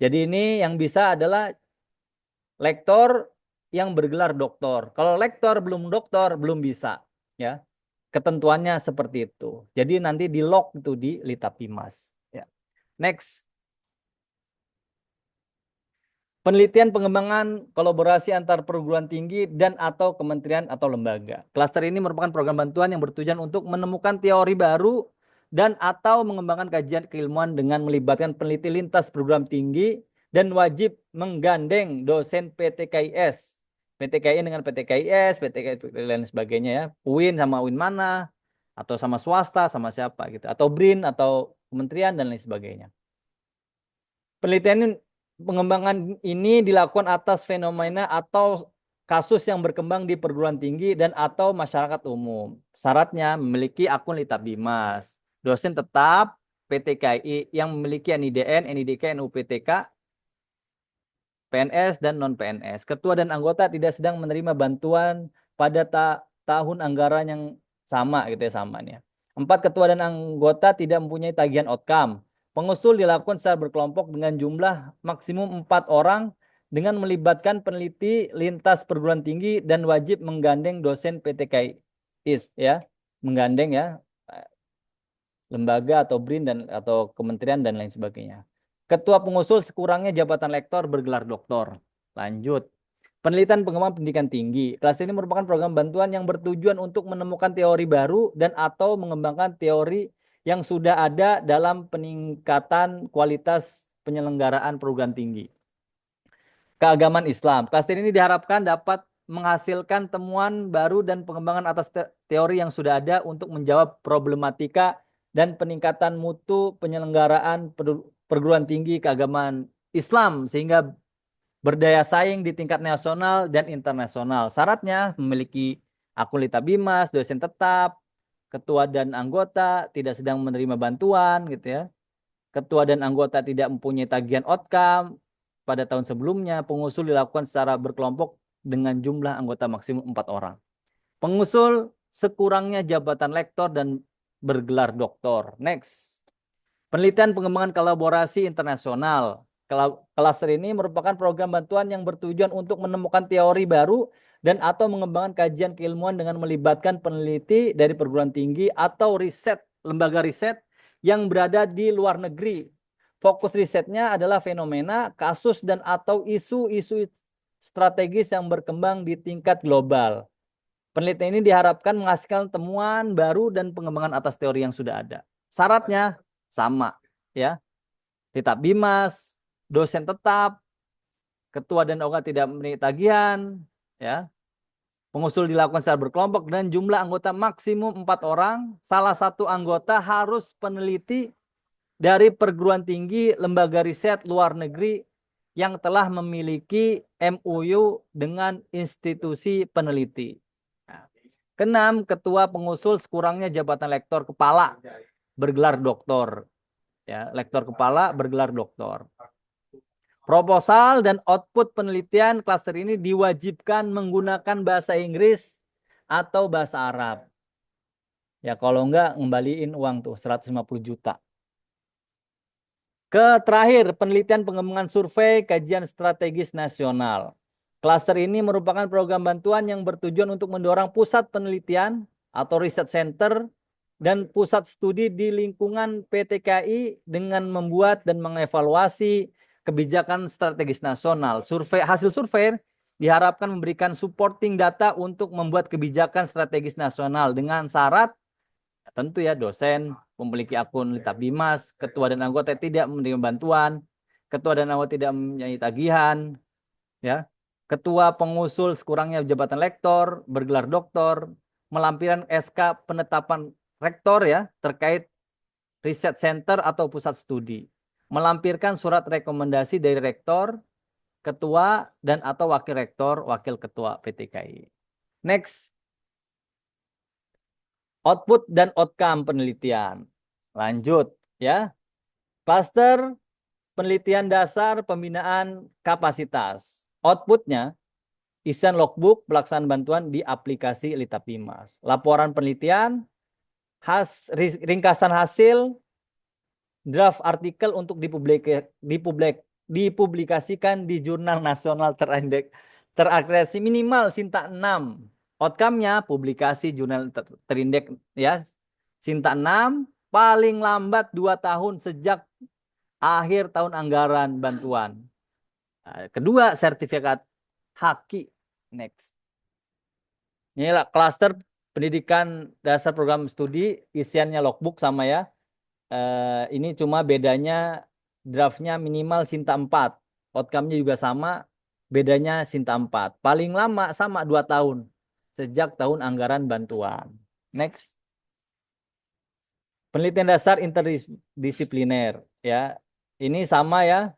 Jadi ini yang bisa adalah lektor yang bergelar doktor. Kalau lektor belum doktor belum bisa, ya. Ketentuannya seperti itu. Jadi nanti di lock itu di Lita Bimas, ya. Next. Penelitian pengembangan kolaborasi antar perguruan tinggi dan atau kementerian atau lembaga. Klaster ini merupakan program bantuan yang bertujuan untuk menemukan teori baru dan atau mengembangkan kajian keilmuan dengan melibatkan peneliti lintas perguruan tinggi dan wajib menggandeng dosen PTKIS. PTKIN dengan PTKIS, PTKIS dan lain sebagainya ya. UIN sama UIN mana, atau sama swasta, sama siapa gitu. Atau BRIN, atau kementerian, dan lain sebagainya. Penelitian pengembangan ini dilakukan atas fenomena atau kasus yang berkembang di perguruan tinggi dan atau masyarakat umum. Syaratnya memiliki akun Litabimas. Dosen tetap PTKI yang memiliki NIDN, NIDK, NUPTK, PNS dan non-PNS. Ketua dan anggota tidak sedang menerima bantuan pada tahun anggaran yang sama gitu ya samanya. 4. Ketua dan anggota tidak mempunyai tagihan outcome. Pengusul dilakukan secara berkelompok dengan jumlah maksimum 4 orang dengan melibatkan peneliti lintas perguruan tinggi dan wajib menggandeng dosen PTKI ya, menggandeng ya lembaga atau BRIN dan atau kementerian dan lain sebagainya. Ketua pengusul sekurangnya jabatan lektor bergelar doktor. Lanjut. Penelitian pengembangan pendidikan tinggi. Kelas ini merupakan program bantuan yang bertujuan untuk menemukan teori baru dan atau mengembangkan teori yang sudah ada dalam peningkatan kualitas penyelenggaraan perguruan tinggi. Keagamaan Islam. Kelas ini diharapkan dapat menghasilkan temuan baru dan pengembangan atas teori yang sudah ada untuk menjawab problematika dan peningkatan mutu penyelenggaraan perguruan tinggi keagamaan Islam sehingga berdaya saing di tingkat nasional dan internasional. Syaratnya memiliki akun Litabimas, dosen tetap, ketua dan anggota tidak sedang menerima bantuan gitu ya. Ketua dan anggota tidak mempunyai tagihan outcome pada tahun sebelumnya. Pengusul dilakukan secara berkelompok dengan jumlah anggota maksimum 4 orang. Pengusul sekurangnya jabatan lektor dan bergelar doktor. Next. Penelitian pengembangan kolaborasi internasional. Klaster ini merupakan program bantuan yang bertujuan untuk menemukan teori baru dan atau mengembangkan kajian keilmuan dengan melibatkan peneliti dari perguruan tinggi atau lembaga riset yang berada di luar negeri. Fokus risetnya adalah fenomena, kasus, dan atau isu-isu strategis yang berkembang di tingkat global. Penelitian ini diharapkan menghasilkan temuan baru dan pengembangan atas teori yang sudah ada. Syaratnya sama, ya. Litabimas, dosen tetap, ketua dan anggota tidak memiliki tagihan, ya. Pengusul dilakukan secara berkelompok dan jumlah anggota maksimum 4 orang. Salah satu anggota harus peneliti dari perguruan tinggi, lembaga riset luar negeri yang telah memiliki MOU dengan institusi peneliti. Keenam, ketua pengusul sekurangnya jabatan lektor kepala bergelar doktor. Ya, lektor kepala bergelar doktor. Proposal dan output penelitian klaster ini diwajibkan menggunakan bahasa Inggris atau bahasa Arab. Ya, kalau enggak ngembaliin uang tuh 150 juta. Terakhir, penelitian pengembangan survei kajian strategis nasional. Klaster ini merupakan program bantuan yang bertujuan untuk mendorong pusat penelitian atau riset center dan pusat studi di lingkungan PTKI dengan membuat dan mengevaluasi kebijakan strategis nasional. Hasil survei diharapkan memberikan supporting data untuk membuat kebijakan strategis nasional dengan syarat tentu ya dosen memiliki akun Litabimas, ketua dan anggota tidak menerima bantuan, ketua dan anggota tidak mempunyai tagihan, ya. Ketua pengusul sekurangnya jabatan lektor, bergelar doktor, melampirkan SK penetapan rektor ya terkait riset center atau pusat studi, melampirkan surat rekomendasi dari rektor, ketua dan atau wakil rektor, wakil ketua PTKI. Next. Output dan outcome penelitian. Lanjut ya. Cluster penelitian dasar pembinaan kapasitas. Outputnya isian logbook pelaksanaan bantuan di aplikasi Litabimas. Laporan penelitian, ringkasan hasil, draft artikel untuk dipublikasikan di jurnal nasional terakreditasi minimal Sinta 6. Outcome-nya publikasi jurnal terindeks ya Sinta 6 paling lambat 2 tahun sejak akhir tahun anggaran bantuan. Kedua, sertifikat HAKI. Next. Inilah klaster pendidikan dasar program studi, isiannya logbook sama ya. Ini cuma bedanya draftnya minimal Sinta 4. Outcome-nya juga sama, bedanya Sinta 4. Paling lama sama 2 tahun sejak tahun anggaran bantuan. Next. Penelitian dasar interdisipliner ya. Ini sama ya.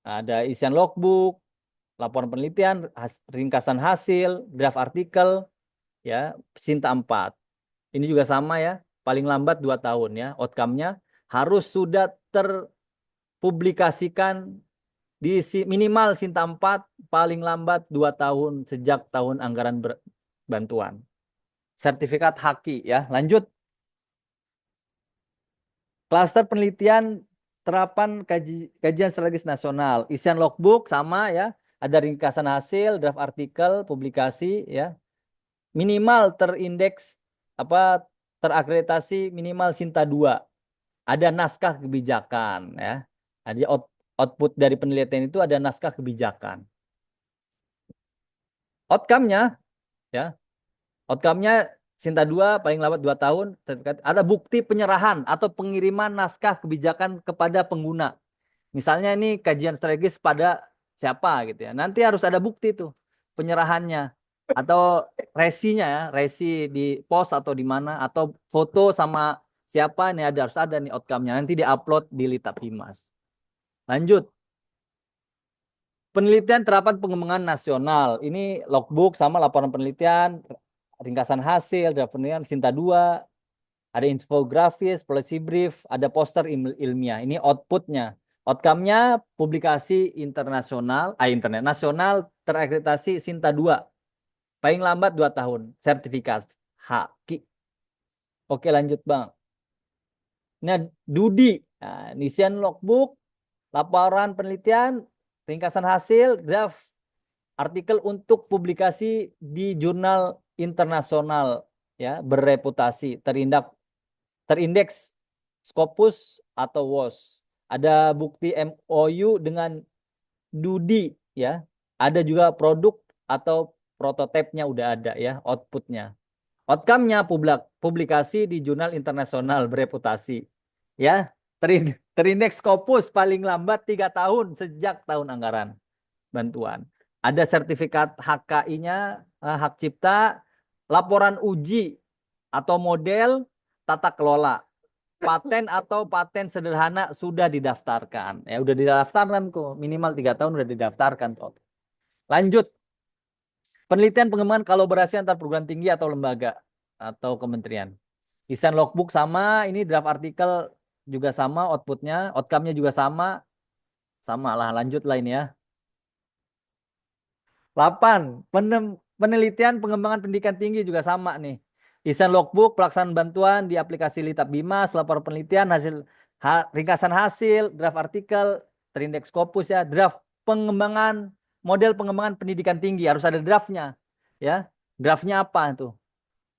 Ada isian logbook, laporan penelitian, ringkasan hasil, draft artikel, ya, Sinta 4. Ini juga sama ya, paling lambat 2 tahun ya. Outcome-nya harus sudah terpublikasikan di minimal Sinta 4, paling lambat 2 tahun sejak tahun anggaran bantuan. Sertifikat HAKI ya. Lanjut. Klaster penelitian terapan kajian strategis nasional. Isian logbook sama ya. Ada ringkasan hasil, draft artikel, publikasi ya. Minimal terindeks terakreditasi minimal Sinta 2. Ada naskah kebijakan ya. Jadi output dari penelitian itu ada naskah kebijakan. Outcome-nya ya. Outcome-nya Sinta 2 paling lambat 2 tahun. Ada bukti penyerahan atau pengiriman naskah kebijakan kepada pengguna. Misalnya ini kajian strategis pada siapa gitu ya. Nanti harus ada bukti tuh penyerahannya atau resinya ya, resi di pos atau di mana atau foto sama siapa nih harus ada nih outcome-nya. Nanti diupload di Litaphimas. Lanjut. Penelitian terapan pengembangan nasional. Ini logbook sama laporan penelitian, ringkasan hasil, draft penelitian Sinta 2, ada infografis, policy brief, ada poster ilmiah. Ini outputnya. Outcome-nya publikasi internasional terakreditasi Sinta 2. Paling lambat 2 tahun. Sertifikat HAKI. Oke, lanjut Bang. Nah, DUDI. Nah, isian logbook, laporan penelitian, ringkasan hasil, draft artikel untuk publikasi di jurnal internasional ya, bereputasi, terindeks Scopus atau WOS. Ada bukti MOU dengan DUDI ya. Ada juga produk atau prototipenya udah ada ya, outputnya. Outcome-nya publikasi di jurnal internasional bereputasi. Ya, terindeks Scopus paling lambat 3 tahun sejak tahun anggaran bantuan. Ada sertifikat HKI-nya, hak cipta, laporan uji atau model tata kelola. Paten atau paten sederhana sudah didaftarkan. Ya, udah didaftarkan kok. Minimal 3 tahun udah didaftarkan kok. Lanjut. Penelitian pengembangan kolaborasi antar perguruan tinggi atau lembaga atau kementerian. Isian logbook sama, ini draft artikel juga sama, outputnya, outcome-nya juga sama. Sama lah, lanjut lah ini ya. 8. Penelitian pengembangan pendidikan tinggi juga sama nih. Isian logbook, pelaksanaan bantuan di aplikasi Litaphimas, laporan penelitian, ringkasan hasil, draft artikel, terindeks Scopus ya, draft pengembangan, model pengembangan pendidikan tinggi, harus ada draftnya. Ya, draftnya apa tuh?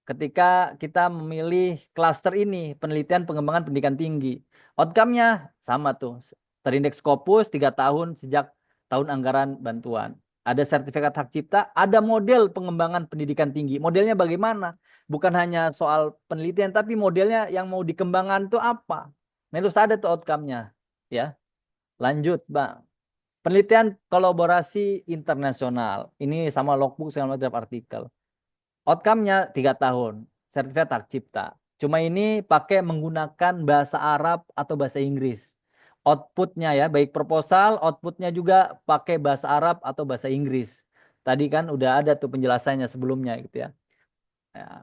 Ketika kita memilih klaster ini, penelitian pengembangan pendidikan tinggi. Outcome-nya sama tuh, terindeks Scopus 3 tahun sejak tahun anggaran bantuan. Ada sertifikat hak cipta, ada model pengembangan pendidikan tinggi. Modelnya bagaimana? Bukan hanya soal penelitian, tapi modelnya yang mau dikembangkan itu apa? Nah, itu ada tuh outcome-nya. Ya. Lanjut, Bang. Penelitian kolaborasi internasional. Ini sama logbook, sama draft artikel. Outcome-nya 3 tahun. Sertifikat hak cipta. Cuma ini pakai menggunakan bahasa Arab atau bahasa Inggris. Outputnya ya, baik proposal, outputnya juga pakai bahasa Arab atau bahasa Inggris. Tadi kan udah ada tuh penjelasannya sebelumnya gitu ya. Ya.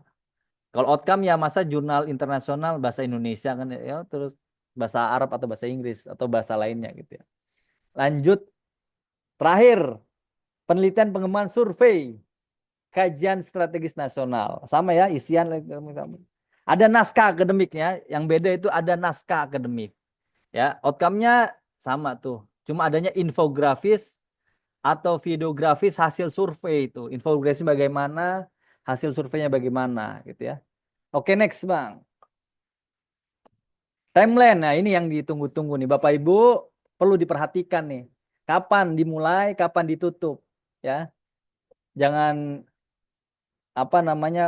Kalau outcome ya masa jurnal internasional bahasa Indonesia kan ya, terus bahasa Arab atau bahasa Inggris atau bahasa lainnya gitu ya. Lanjut. Terakhir, penelitian pengembangan survei kajian strategis nasional. Sama ya, isian ada naskah akademiknya, yang beda itu ada naskah akademik. Ya, outcome-nya sama tuh. Cuma adanya infografis atau videografis hasil survei itu. Infografis bagaimana, hasil surveinya bagaimana gitu ya. Oke, next, Bang. Timeline. Nah, ini yang ditunggu-tunggu nih Bapak Ibu, perlu diperhatikan nih. Kapan dimulai, kapan ditutup, ya. Jangan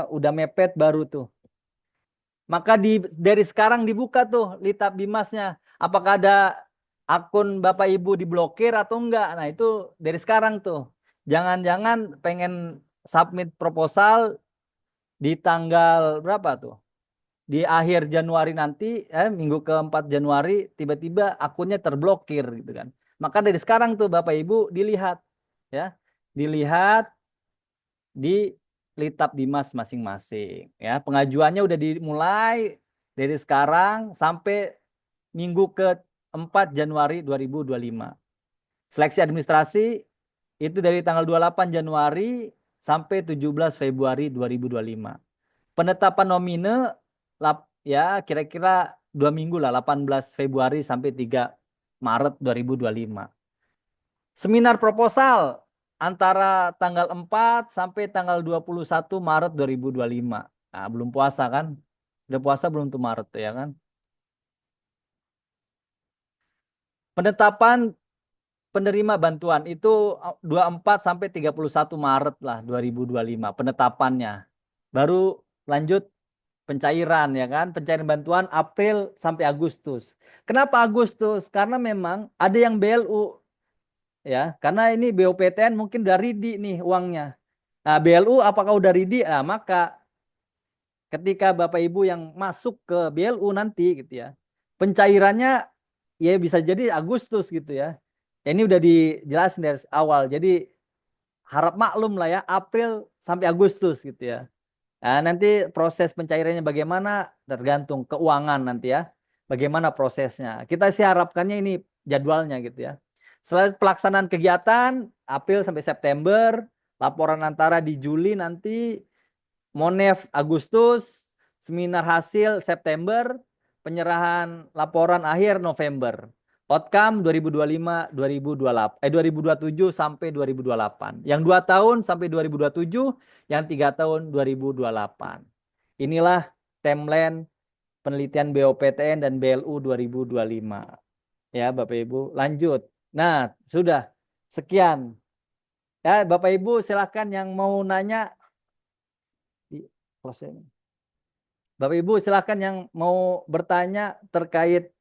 udah mepet baru tuh. Maka dari sekarang dibuka tuh Litaphimasnya. Apakah ada akun Bapak Ibu diblokir atau enggak? Nah, itu dari sekarang tuh. Jangan-jangan pengen submit proposal di tanggal berapa tuh? Di akhir Januari nanti, minggu ke-4 Januari, tiba-tiba akunnya terblokir gitu kan. Maka dari sekarang tuh Bapak Ibu dilihat ya. dilihat di Litap Dimas masing-masing. Ya, pengajuannya udah dimulai dari sekarang sampai minggu ke-4 Januari 2025. Seleksi administrasi itu dari tanggal 28 Januari sampai 17 Februari 2025. Penetapan nomine ya kira-kira 2 minggu lah, 18 Februari sampai 3 Maret 2025. Seminar proposal antara tanggal 4 sampai tanggal 21 Maret 2025. Nah, belum puasa kan? Udah puasa belum tuh Maret tuh ya kan? Penetapan penerima bantuan itu 24 sampai 31 Maret lah 2025 penetapannya. Baru lanjut pencairan ya kan? Pencairan bantuan April sampai Agustus. Kenapa Agustus? Karena memang ada yang BLU ya, karena ini BOPTN mungkin udah ready nih uangnya. Nah, BLU apakah udah ready? Nah, maka ketika Bapak Ibu yang masuk ke BLU nanti gitu ya, pencairannya ya bisa jadi Agustus gitu ya. Ini udah dijelasin dari awal. Jadi harap maklum lah ya, April sampai Agustus gitu ya. Nah, nanti proses pencairannya bagaimana tergantung keuangan nanti ya. Bagaimana prosesnya. Kita sih harapkannya ini jadwalnya gitu ya. Setelah pelaksanaan kegiatan April sampai September, laporan antara di Juli nanti, Monef Agustus, seminar hasil September, penyerahan laporan akhir November. Outcome 2025 2027 sampai 2028. Yang 2 tahun sampai 2027, yang 3 tahun 2028. Inilah timeline penelitian BOPTN dan BLU 2025. Ya, Bapak Ibu, lanjut. Nah, sudah. Sekian. Ya, Bapak Ibu silakan yang mau nanya. Bapak Ibu silakan yang mau bertanya terkait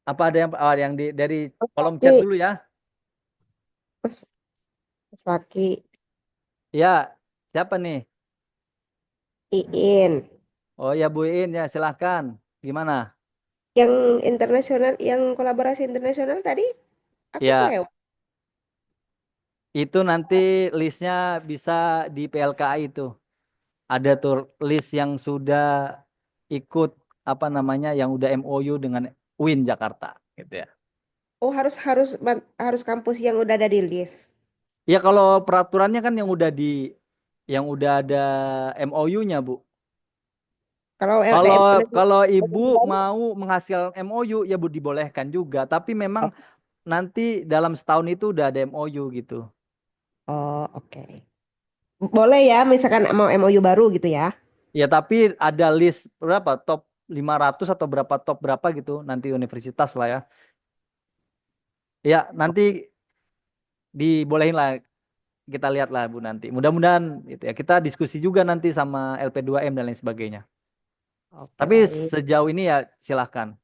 apa ada yang dari kolom chat dulu ya. Mas Waki, Ya, siapa nih? Iin. Oh ya Bu Iin ya silakan. Gimana? Yang internasional, yang kolaborasi internasional tadi aku Ya, kelewat. itu nanti listnya bisa di PLKI itu. Ada tuh list yang sudah ikut apa namanya yang udah MOU dengan UIN Jakarta gitu ya. Oh, harus kampus yang udah ada di list. Ya kalau peraturannya kan yang udah ada MOU-nya, Bu. Kalau Kalau Ibu mau menghasilkan MOU ya Bu dibolehkan juga, tapi memang nanti dalam setahun itu udah ada MOU gitu. Oh, oke. Boleh ya, misalkan mau MOU baru gitu ya. Ya tapi ada list berapa top 500 atau top berapa gitu nanti universitas lah ya. Ya, nanti dibolehin lah kita lihat lah Bu nanti. Mudah-mudahan gitu ya. Kita diskusi juga nanti sama LP2M dan lain sebagainya. Oke, Tapi baik. sejauh ini ya silahkan.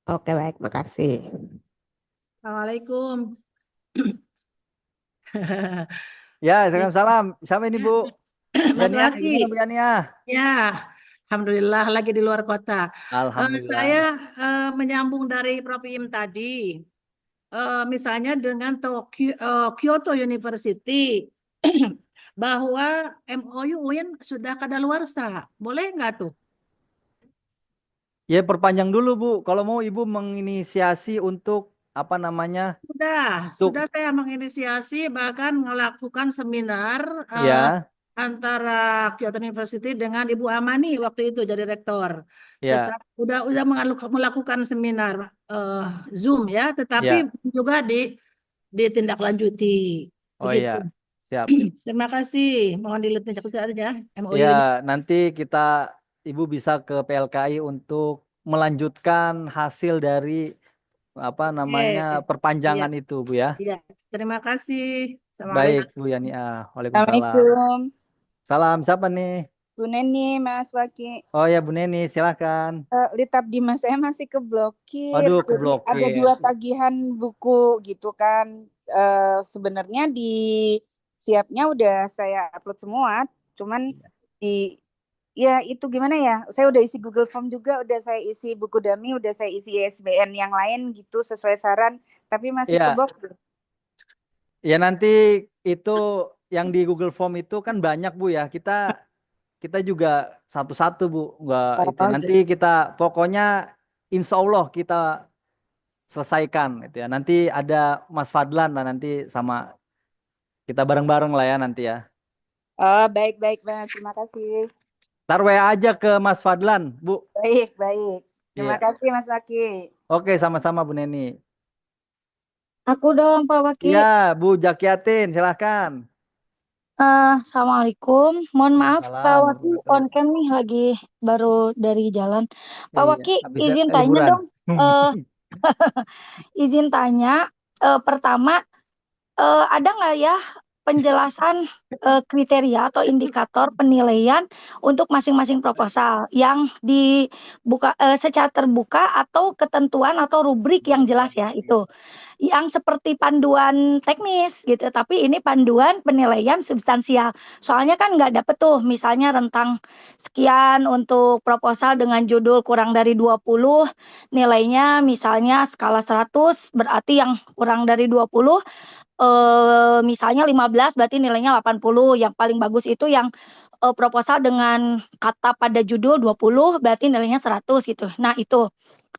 Oke, baik. Makasih. Assalamualaikum. Ya, salam. Siapa ini Bu? Mas Yania, Laki, gimana Bu Yania? ya, Alhamdulillah lagi di luar kota. Alhamdulillah. Saya menyambung dari Prof. Im tadi, misalnya dengan Kyoto University, bahwa MOU UIN sudah kadaluarsa, boleh nggak tuh? Ya perpanjang dulu Bu. Kalau mau Ibu menginisiasi untuk apa namanya? Sudah saya menginisiasi bahkan melakukan seminar Ya, antara Kyoto University dengan Ibu Amani waktu itu jadi rektor. ya, Udah melakukan seminar Zoom ya, tetapi ya. juga ditindaklanjuti. Oh Begitu. iya, siap. Terima kasih. Mohon dilanjutkan aja MOU-nya. Ya, nanti Ibu bisa ke PLKI untuk melanjutkan hasil dari apa namanya Iya, perpanjangan itu Bu ya. iya. Terima kasih. Baik Assalamualaikum. Bu Yani. Waalaikumsalam. Assalamualaikum, Salam, siapa nih? Bu Neni, Mas Waki. Oh ya Bu Neni, silakan. Litap Dimas saya masih keblokir. Waduh, Jadi ada keblokir. 2 tagihan buku gitu kan. Sebenarnya di siapnya udah saya upload semua, cuman ya itu gimana ya? Saya udah isi Google Form juga, udah saya isi buku dummy, udah saya isi ISBN yang lain gitu sesuai saran. tapi masih Iya, keblokir. ya nanti itu yang di Google Form itu kan banyak Bu ya. Kita juga satu-satu Bu, nggak itu. Oh, Nanti gitu. kita pokoknya insya Allah kita selesaikan itu ya. Nanti ada Mas Fadlan lah nanti sama kita bareng-bareng lah ya nanti ya. Oh, baik-baik banget. Terima kasih. Ntar WA aja ke Mas Fadlan, Bu. Baik, baik. Terima Iya. kasih Mas Waki. Oke, sama-sama Bu Neni. Aku dong Pak Waki. Iya, Bu Jakiatin, silahkan. Assalamualaikum. Mohon maaf Pak Waalaikumsalam Waki warahmatullahi on cam nih lagi baru dari jalan. Pak Iya, Waki habis izin tanya liburan. dong. Eh, izin tanya. Pertama, ada nggak ya penjelasan kriteria atau indikator penilaian untuk masing-masing proposal yang dibuka secara terbuka atau ketentuan atau rubrik yang jelas ya itu yang seperti panduan teknis gitu tapi ini panduan penilaian substansial soalnya kan nggak dapet tuh misalnya rentang sekian untuk proposal dengan judul kurang dari 20 nilainya misalnya skala 100 berarti yang kurang dari 20 misalnya 15 berarti nilainya 80 yang paling bagus itu yang proposal dengan kata pada judul 20 berarti nilainya 100 gitu. Nah itu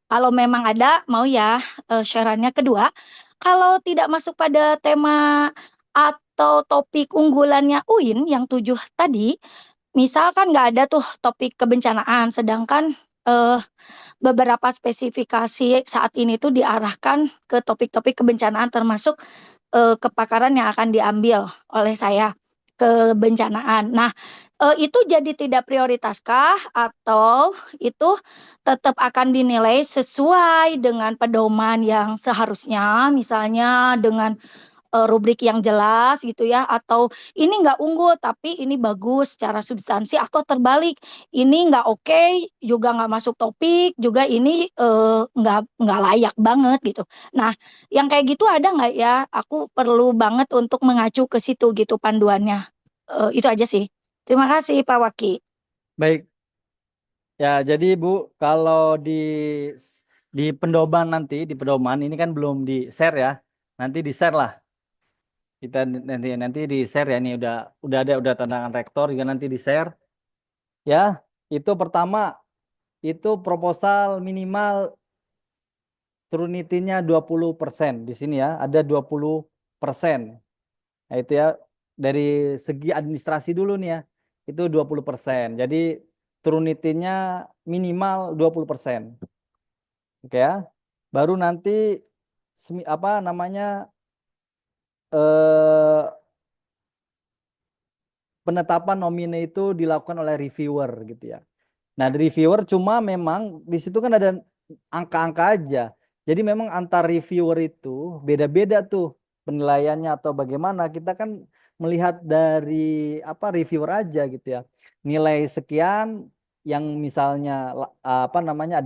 kalau memang ada mau ya shareannya kedua kalau tidak masuk pada tema atau topik unggulannya UIN yang 7 tadi misalkan nggak ada tuh topik kebencanaan sedangkan beberapa spesifikasi saat ini tuh diarahkan ke topik-topik kebencanaan termasuk kepakaran yang akan diambil oleh saya kebencanaan. Nah, itu jadi tidak prioritaskah atau itu tetap akan dinilai sesuai dengan pedoman yang seharusnya, misalnya dengan rubrik yang jelas gitu ya, atau ini nggak unggul tapi ini bagus secara substansi atau terbalik, ini nggak oke juga nggak masuk topik juga ini nggak layak banget gitu. Nah, yang kayak gitu ada nggak ya? Aku perlu banget untuk mengacu ke situ gitu panduannya. Itu aja sih. Terima kasih Pak Waki. Baik. Ya, jadi Bu, kalau di pendoman nanti, di pedoman ini kan belum di-share ya. Nanti di-share lah. Kita nanti di-share ya, ini udah tandangan rektor juga nanti di-share. Ya, itu pertama itu proposal minimal Trunity-nya 20%. Di sini ya, ada 20%. Nah, itu ya dari segi administrasi dulu nih ya. Itu 20%. Jadi Trunity-nya minimal 20%. Oke ya. Baru nanti apa namanya penetapan nomine itu dilakukan oleh reviewer gitu ya. Nah, dari reviewer cuma memang di situ kan ada angka-angka aja. Jadi memang antar reviewer itu beda-beda tuh penilaiannya atau bagaimana. Kita kan melihat dari apa reviewer aja gitu ya. Nilai sekian yang misalnya apa namanya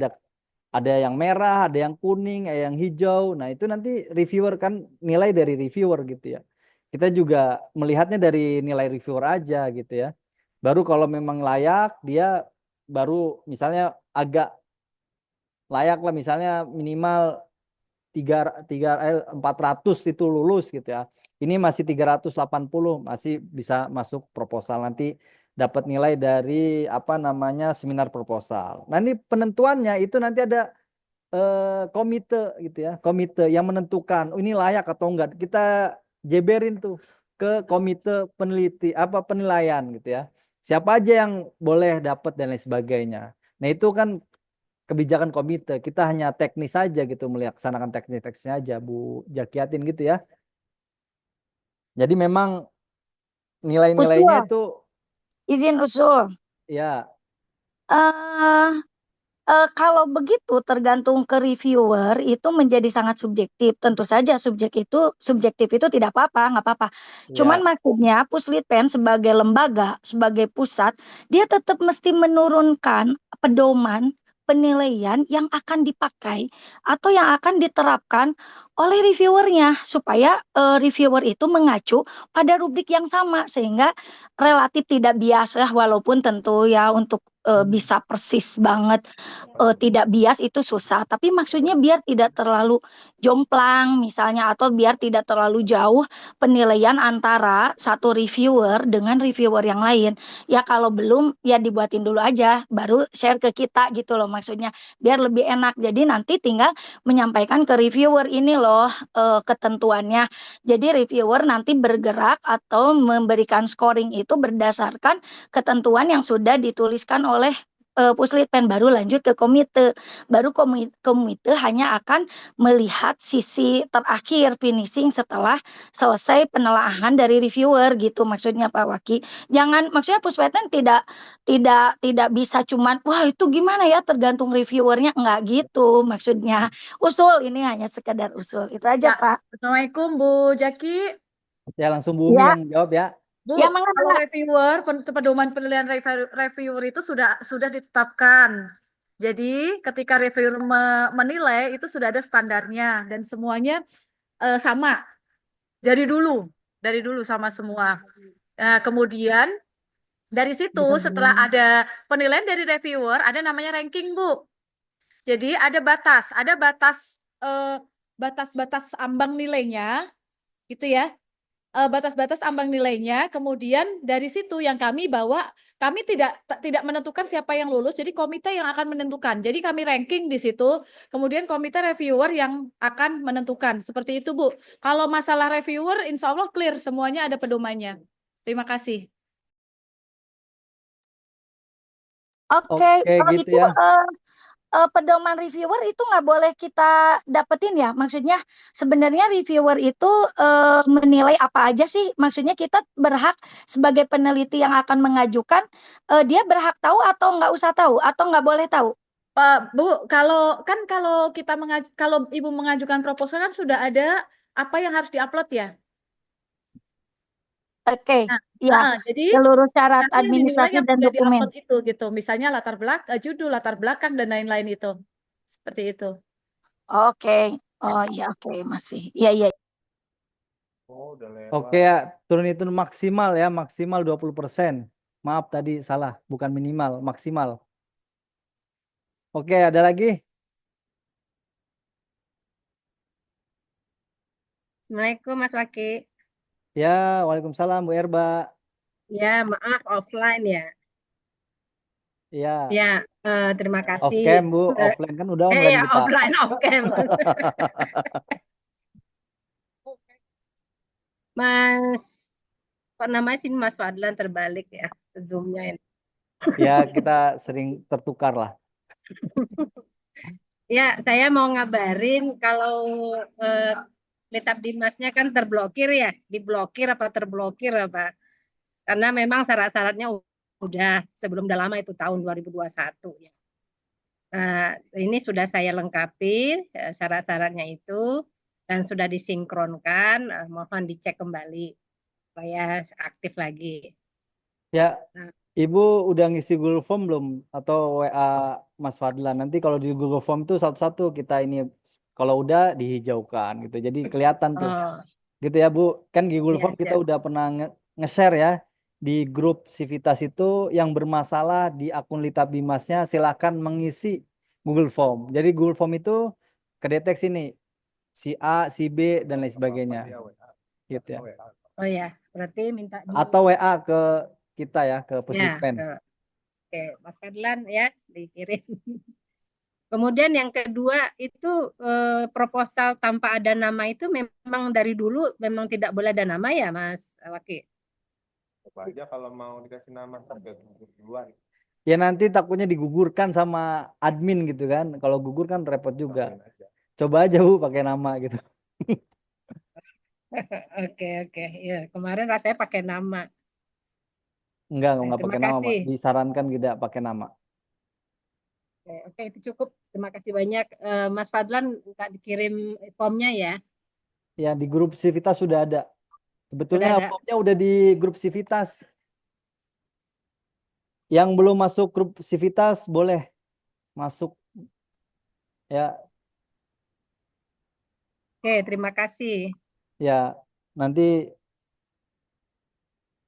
ada yang merah, ada yang kuning, ada yang hijau. Nah, itu nanti reviewer kan nilai dari reviewer gitu ya. Kita juga melihatnya dari nilai reviewer aja gitu ya. Baru kalau memang layak dia baru misalnya agak layak lah misalnya minimal 400 itu lulus gitu ya. Ini masih 380 masih bisa masuk proposal nanti dapat nilai dari apa namanya seminar proposal. Nah, ini penentuannya itu nanti ada komite gitu ya. Komite yang menentukan ini layak atau enggak. Kita jeberin tuh ke komite penilaian gitu ya. Siapa aja yang boleh dapat dan lain sebagainya. Nah, itu kan kebijakan komite. Kita hanya teknis saja gitu melaksanakan teknis-teknisnya aja Bu Jakiatin gitu ya. Jadi memang nilai-nilainya Usul, itu izin usul. ya Kalau begitu tergantung ke reviewer itu menjadi sangat subjektif. Tentu saja subjektif itu tidak apa-apa, nggak apa-apa. Cuman ya maksudnya Puslitpen sebagai lembaga, sebagai pusat, dia tetap mesti menurunkan pedoman penilaian yang akan dipakai atau yang akan diterapkan oleh reviewernya supaya reviewer itu mengacu pada rubrik yang sama sehingga relatif tidak bias ya walaupun tentu ya untuk bisa persis banget, tidak bias itu susah. Tapi maksudnya biar tidak terlalu jomplang misalnya, atau biar tidak terlalu jauh penilaian antara satu reviewer dengan reviewer yang lain. Ya kalau belum ya dibuatin dulu aja, baru share ke kita gitu loh maksudnya. Biar lebih enak. Jadi nanti tinggal menyampaikan ke reviewer ini loh ketentuannya. Jadi reviewer nanti bergerak atau memberikan scoring itu berdasarkan ketentuan yang sudah dituliskan oleh Puslitpen, baru lanjut ke komite. Baru komite hanya akan melihat sisi terakhir finishing setelah selesai penelaahan dari reviewer gitu maksudnya Pak Waki. Jangan maksudnya Puslitpen tidak bisa cuman wah itu gimana ya tergantung reviewernya, enggak gitu maksudnya. Usul ini hanya sekedar usul. Itu aja Ya, Pak. Assalamualaikum Bu Jaki. Ya langsung Bumi Ya, yang jawab ya. Bu, ya Mangga, kalau Mangga. reviewer, pedoman penilaian reviewer itu sudah ditetapkan. Jadi ketika reviewer menilai itu sudah ada standarnya dan semuanya sama. Dari dulu sama semua. Nah, kemudian dari situ setelah ada penilaian dari reviewer, ada namanya ranking, Bu. Jadi ada batas ambang nilainya, gitu ya. Batas-batas ambang nilainya, kemudian dari situ yang kami bawa, kami tidak menentukan siapa yang lulus, jadi komite yang akan menentukan. Jadi kami ranking di situ, kemudian komite reviewer yang akan menentukan. Seperti itu, Bu. Kalau masalah reviewer, insya Allah clear, semuanya ada pedomannya. Terima kasih. Oke, Oke kalau gitu itu ya. pedoman reviewer itu nggak boleh kita dapetin ya. Maksudnya sebenarnya reviewer itu menilai apa aja sih? Maksudnya kita berhak sebagai peneliti yang akan mengajukan, dia berhak tahu atau nggak usah tahu atau nggak boleh tahu? Pak Bu, kalau kita kalau Ibu mengajukan proposal kan sudah ada apa yang harus diupload ya. Oke, Nah, ya jadi seluruh syarat nanti yang dinilai administrasi yang dan sudah dokumen. diupload itu gitu. Misalnya judul, latar belakang dan lain-lain itu. Seperti itu. Oke, oh iya oke masih, iya iya. Oh, udah Oke lewat. ya, turun itu maksimal ya, maksimal 20%. Maaf tadi salah, bukan minimal, maksimal. Oke, ada lagi? Assalamualaikum Mas Waki. Ya, Waalaikumsalam Bu Erba. Ya, maaf offline ya. Ya, Ya, terima off kasih. cam Bu, offline kan udah online Ya, kita. offline off cam. Mas, kok namanya sih Mas Fadlan terbalik ya Zoom-nya ini. Ya, kita sering tertukar lah. Ya, saya mau ngabarin kalau Letap Dimasnya kan terblokir ya, diblokir apa terblokir apa. Karena memang syarat-syaratnya udah sebelum udah lama itu tahun 2021 ya. Nah, ini sudah saya lengkapi syarat-syaratnya itu dan sudah disinkronkan. Mohon dicek kembali supaya aktif lagi. Ya, Nah, Ibu udah ngisi Google Form belum? Atau WA Mas Fadlan? Nanti kalau di Google Form tuh satu-satu kita ini, kalau udah dihijaukan gitu. Jadi kelihatan tuh. oh, Gitu ya Bu. Kan di Google ya Form kita siap. udah pernah nge-share ya. Di grup Civitas itu yang bermasalah di akun Lita Bimasnya silahkan mengisi Google Form. Jadi Google Form itu kedeteksi nih. Si A, si B, dan lain sebagainya. Gitu ya. Oh ya, berarti minta Atau WA ke kita ya, ke ya. Puslitpen. Oke, Mas Fadlan ya dikirim. Kemudian yang kedua itu proposal tanpa ada nama itu memang dari dulu memang tidak boleh ada nama ya Mas Waki. Coba aja kalau mau dikasih nama agak duluan. Ya nanti takutnya digugurkan sama admin gitu kan. Kalau gugur kan repot juga. Coba aja Bu pakai nama gitu. Oke. Ya, kemarin rasanya pakai nama. Enggak Terima pakai nama, Pak. kasih. Disarankan tidak pakai nama. Oke, itu cukup. Terima kasih banyak. Mas Fadlan minta dikirim formnya ya. Ya di grup Civitas sudah ada. Sebetulnya Sudah ada. formnya udah di grup Civitas. Yang belum masuk grup Civitas boleh masuk. Ya, Oke, terima kasih. ya nanti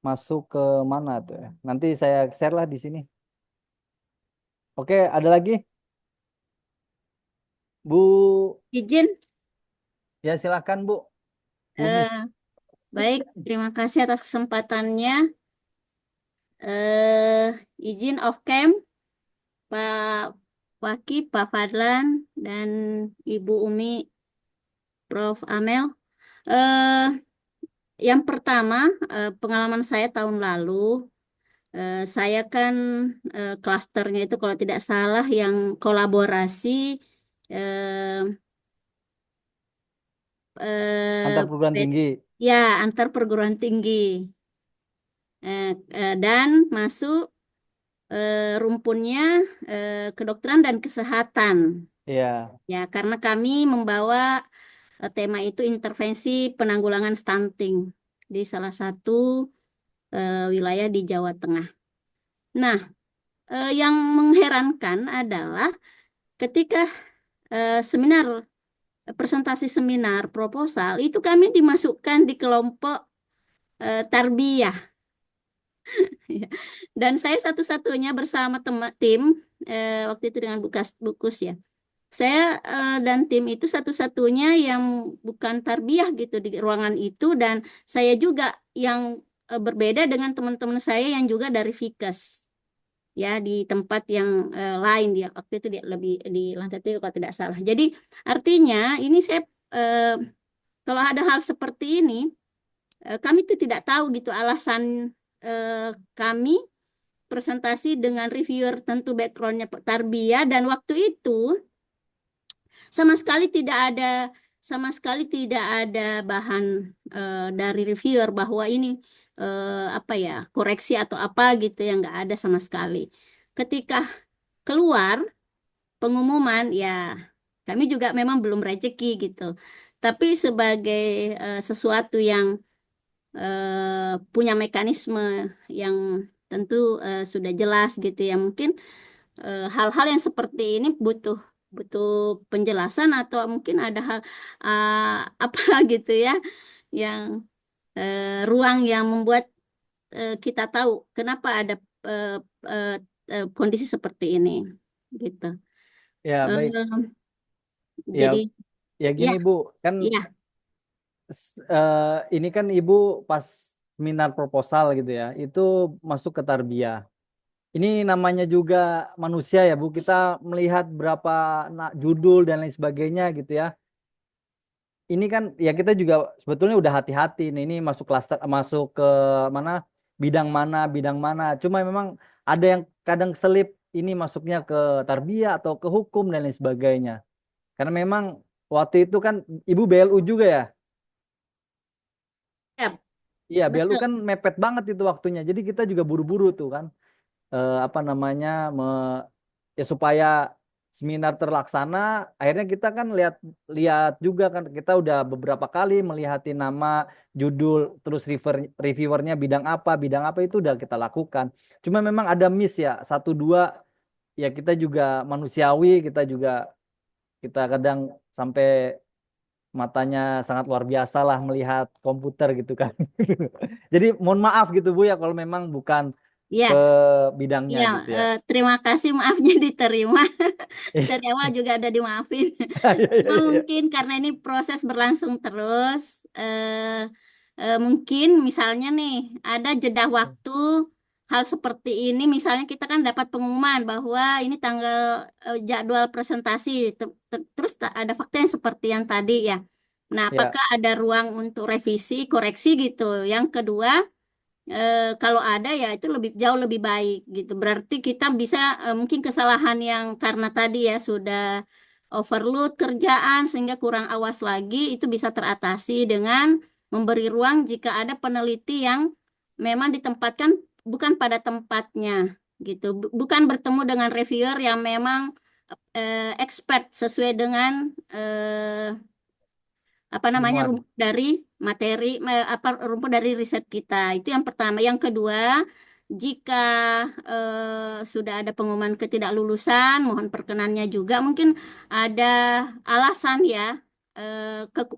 masuk ke mana tuh ya? Nanti saya share lah di sini. Oke, ada lagi? Bu, Izin, ya silakan Bu. Bunis. baik, terima kasih atas kesempatannya. Izin off cam, Pak Waki, Pak Fadlan, dan Ibu Umi, Prof. Amel. Eh, yang pertama, pengalaman saya tahun lalu, saya kan klasternya itu kalau tidak salah yang kolaborasi eh, Antar perguruan tinggi. ya antar perguruan tinggi. Dan masuk rumpunnya kedokteran dan kesehatan. Iya. Ya, karena kami membawa tema itu intervensi penanggulangan stunting di salah satu wilayah di Jawa Tengah. Nah, yang mengherankan adalah ketika seminar presentasi seminar proposal itu kami dimasukkan di kelompok tarbiyah. Dan saya satu-satunya bersama tim waktu itu dengan Bukus ya. Saya dan tim itu satu-satunya yang bukan tarbiyah gitu di ruangan itu, dan saya juga yang berbeda dengan teman-teman saya yang juga dari Fikes ya di tempat yang lain dia waktu itu dia lebih di lantai 3 kalau tidak salah. Jadi artinya ini saya kalau ada hal seperti ini kami itu tidak tahu gitu alasan kami presentasi dengan reviewer tentu backgroundnya tarbiyah, dan waktu itu sama sekali tidak ada bahan dari reviewer bahwa ini apa ya koreksi atau apa gitu yang nggak ada sama sekali. Ketika keluar pengumuman ya kami juga memang belum rezeki gitu. Tapi sebagai sesuatu yang punya mekanisme yang tentu sudah jelas gitu ya, mungkin hal-hal yang seperti ini butuh penjelasan atau mungkin ada hal apa gitu ya yang ruang yang membuat kita tahu kenapa ada kondisi seperti ini gitu. Ya, baik. Ya, Jadi ya gini Bu, kan ya. Ini kan Ibu pas seminar proposal gitu ya, itu masuk ke tarbiyah. Ini namanya juga manusia ya Bu, kita melihat berapa judul dan lain sebagainya gitu ya. Ini kan ya kita juga sebetulnya udah hati-hati nih, ini masuk klaster, masuk ke mana, bidang mana. Cuma memang ada yang kadang selip ini masuknya ke tarbiyah atau ke hukum dan lain sebagainya. Karena memang waktu itu kan Ibu BLU juga ya. Iya, BLU kan mepet banget itu waktunya. Jadi kita juga buru-buru tuh kan. Apa namanya ya supaya seminar terlaksana, akhirnya kita kan lihat juga kan, kita udah beberapa kali melihatin nama, judul, terus reviewernya bidang apa itu udah kita lakukan. Cuma memang ada miss ya, 1-2 ya, kita juga manusiawi, kita kadang sampai matanya sangat luar biasa lah melihat komputer gitu kan. Jadi mohon maaf gitu Bu ya kalau memang bukan Ya, ke bidangnya ya, gitu ya. terima kasih, maafnya diterima. Dari awal juga ada dimaafin. Cuma mungkin karena ini proses berlangsung terus, mungkin misalnya nih ada jeda waktu hal seperti ini, misalnya kita kan dapat pengumuman bahwa ini tanggal jadwal presentasi, terus ada fakta yang seperti yang tadi ya. Nah, apakah ada ruang untuk revisi, koreksi gitu? Yang kedua, kalau ada ya itu jauh lebih baik gitu. Berarti kita bisa mungkin kesalahan yang karena tadi ya sudah overload kerjaan sehingga kurang awas lagi, itu bisa teratasi dengan memberi ruang jika ada peneliti yang memang ditempatkan bukan pada tempatnya gitu. Bukan bertemu dengan reviewer yang memang expert sesuai dengan apa namanya rumput dari materi rumput dari riset kita. Itu yang pertama. Yang kedua, jika sudah ada pengumuman ketidaklulusan, mohon perkenannya juga mungkin ada alasan ya.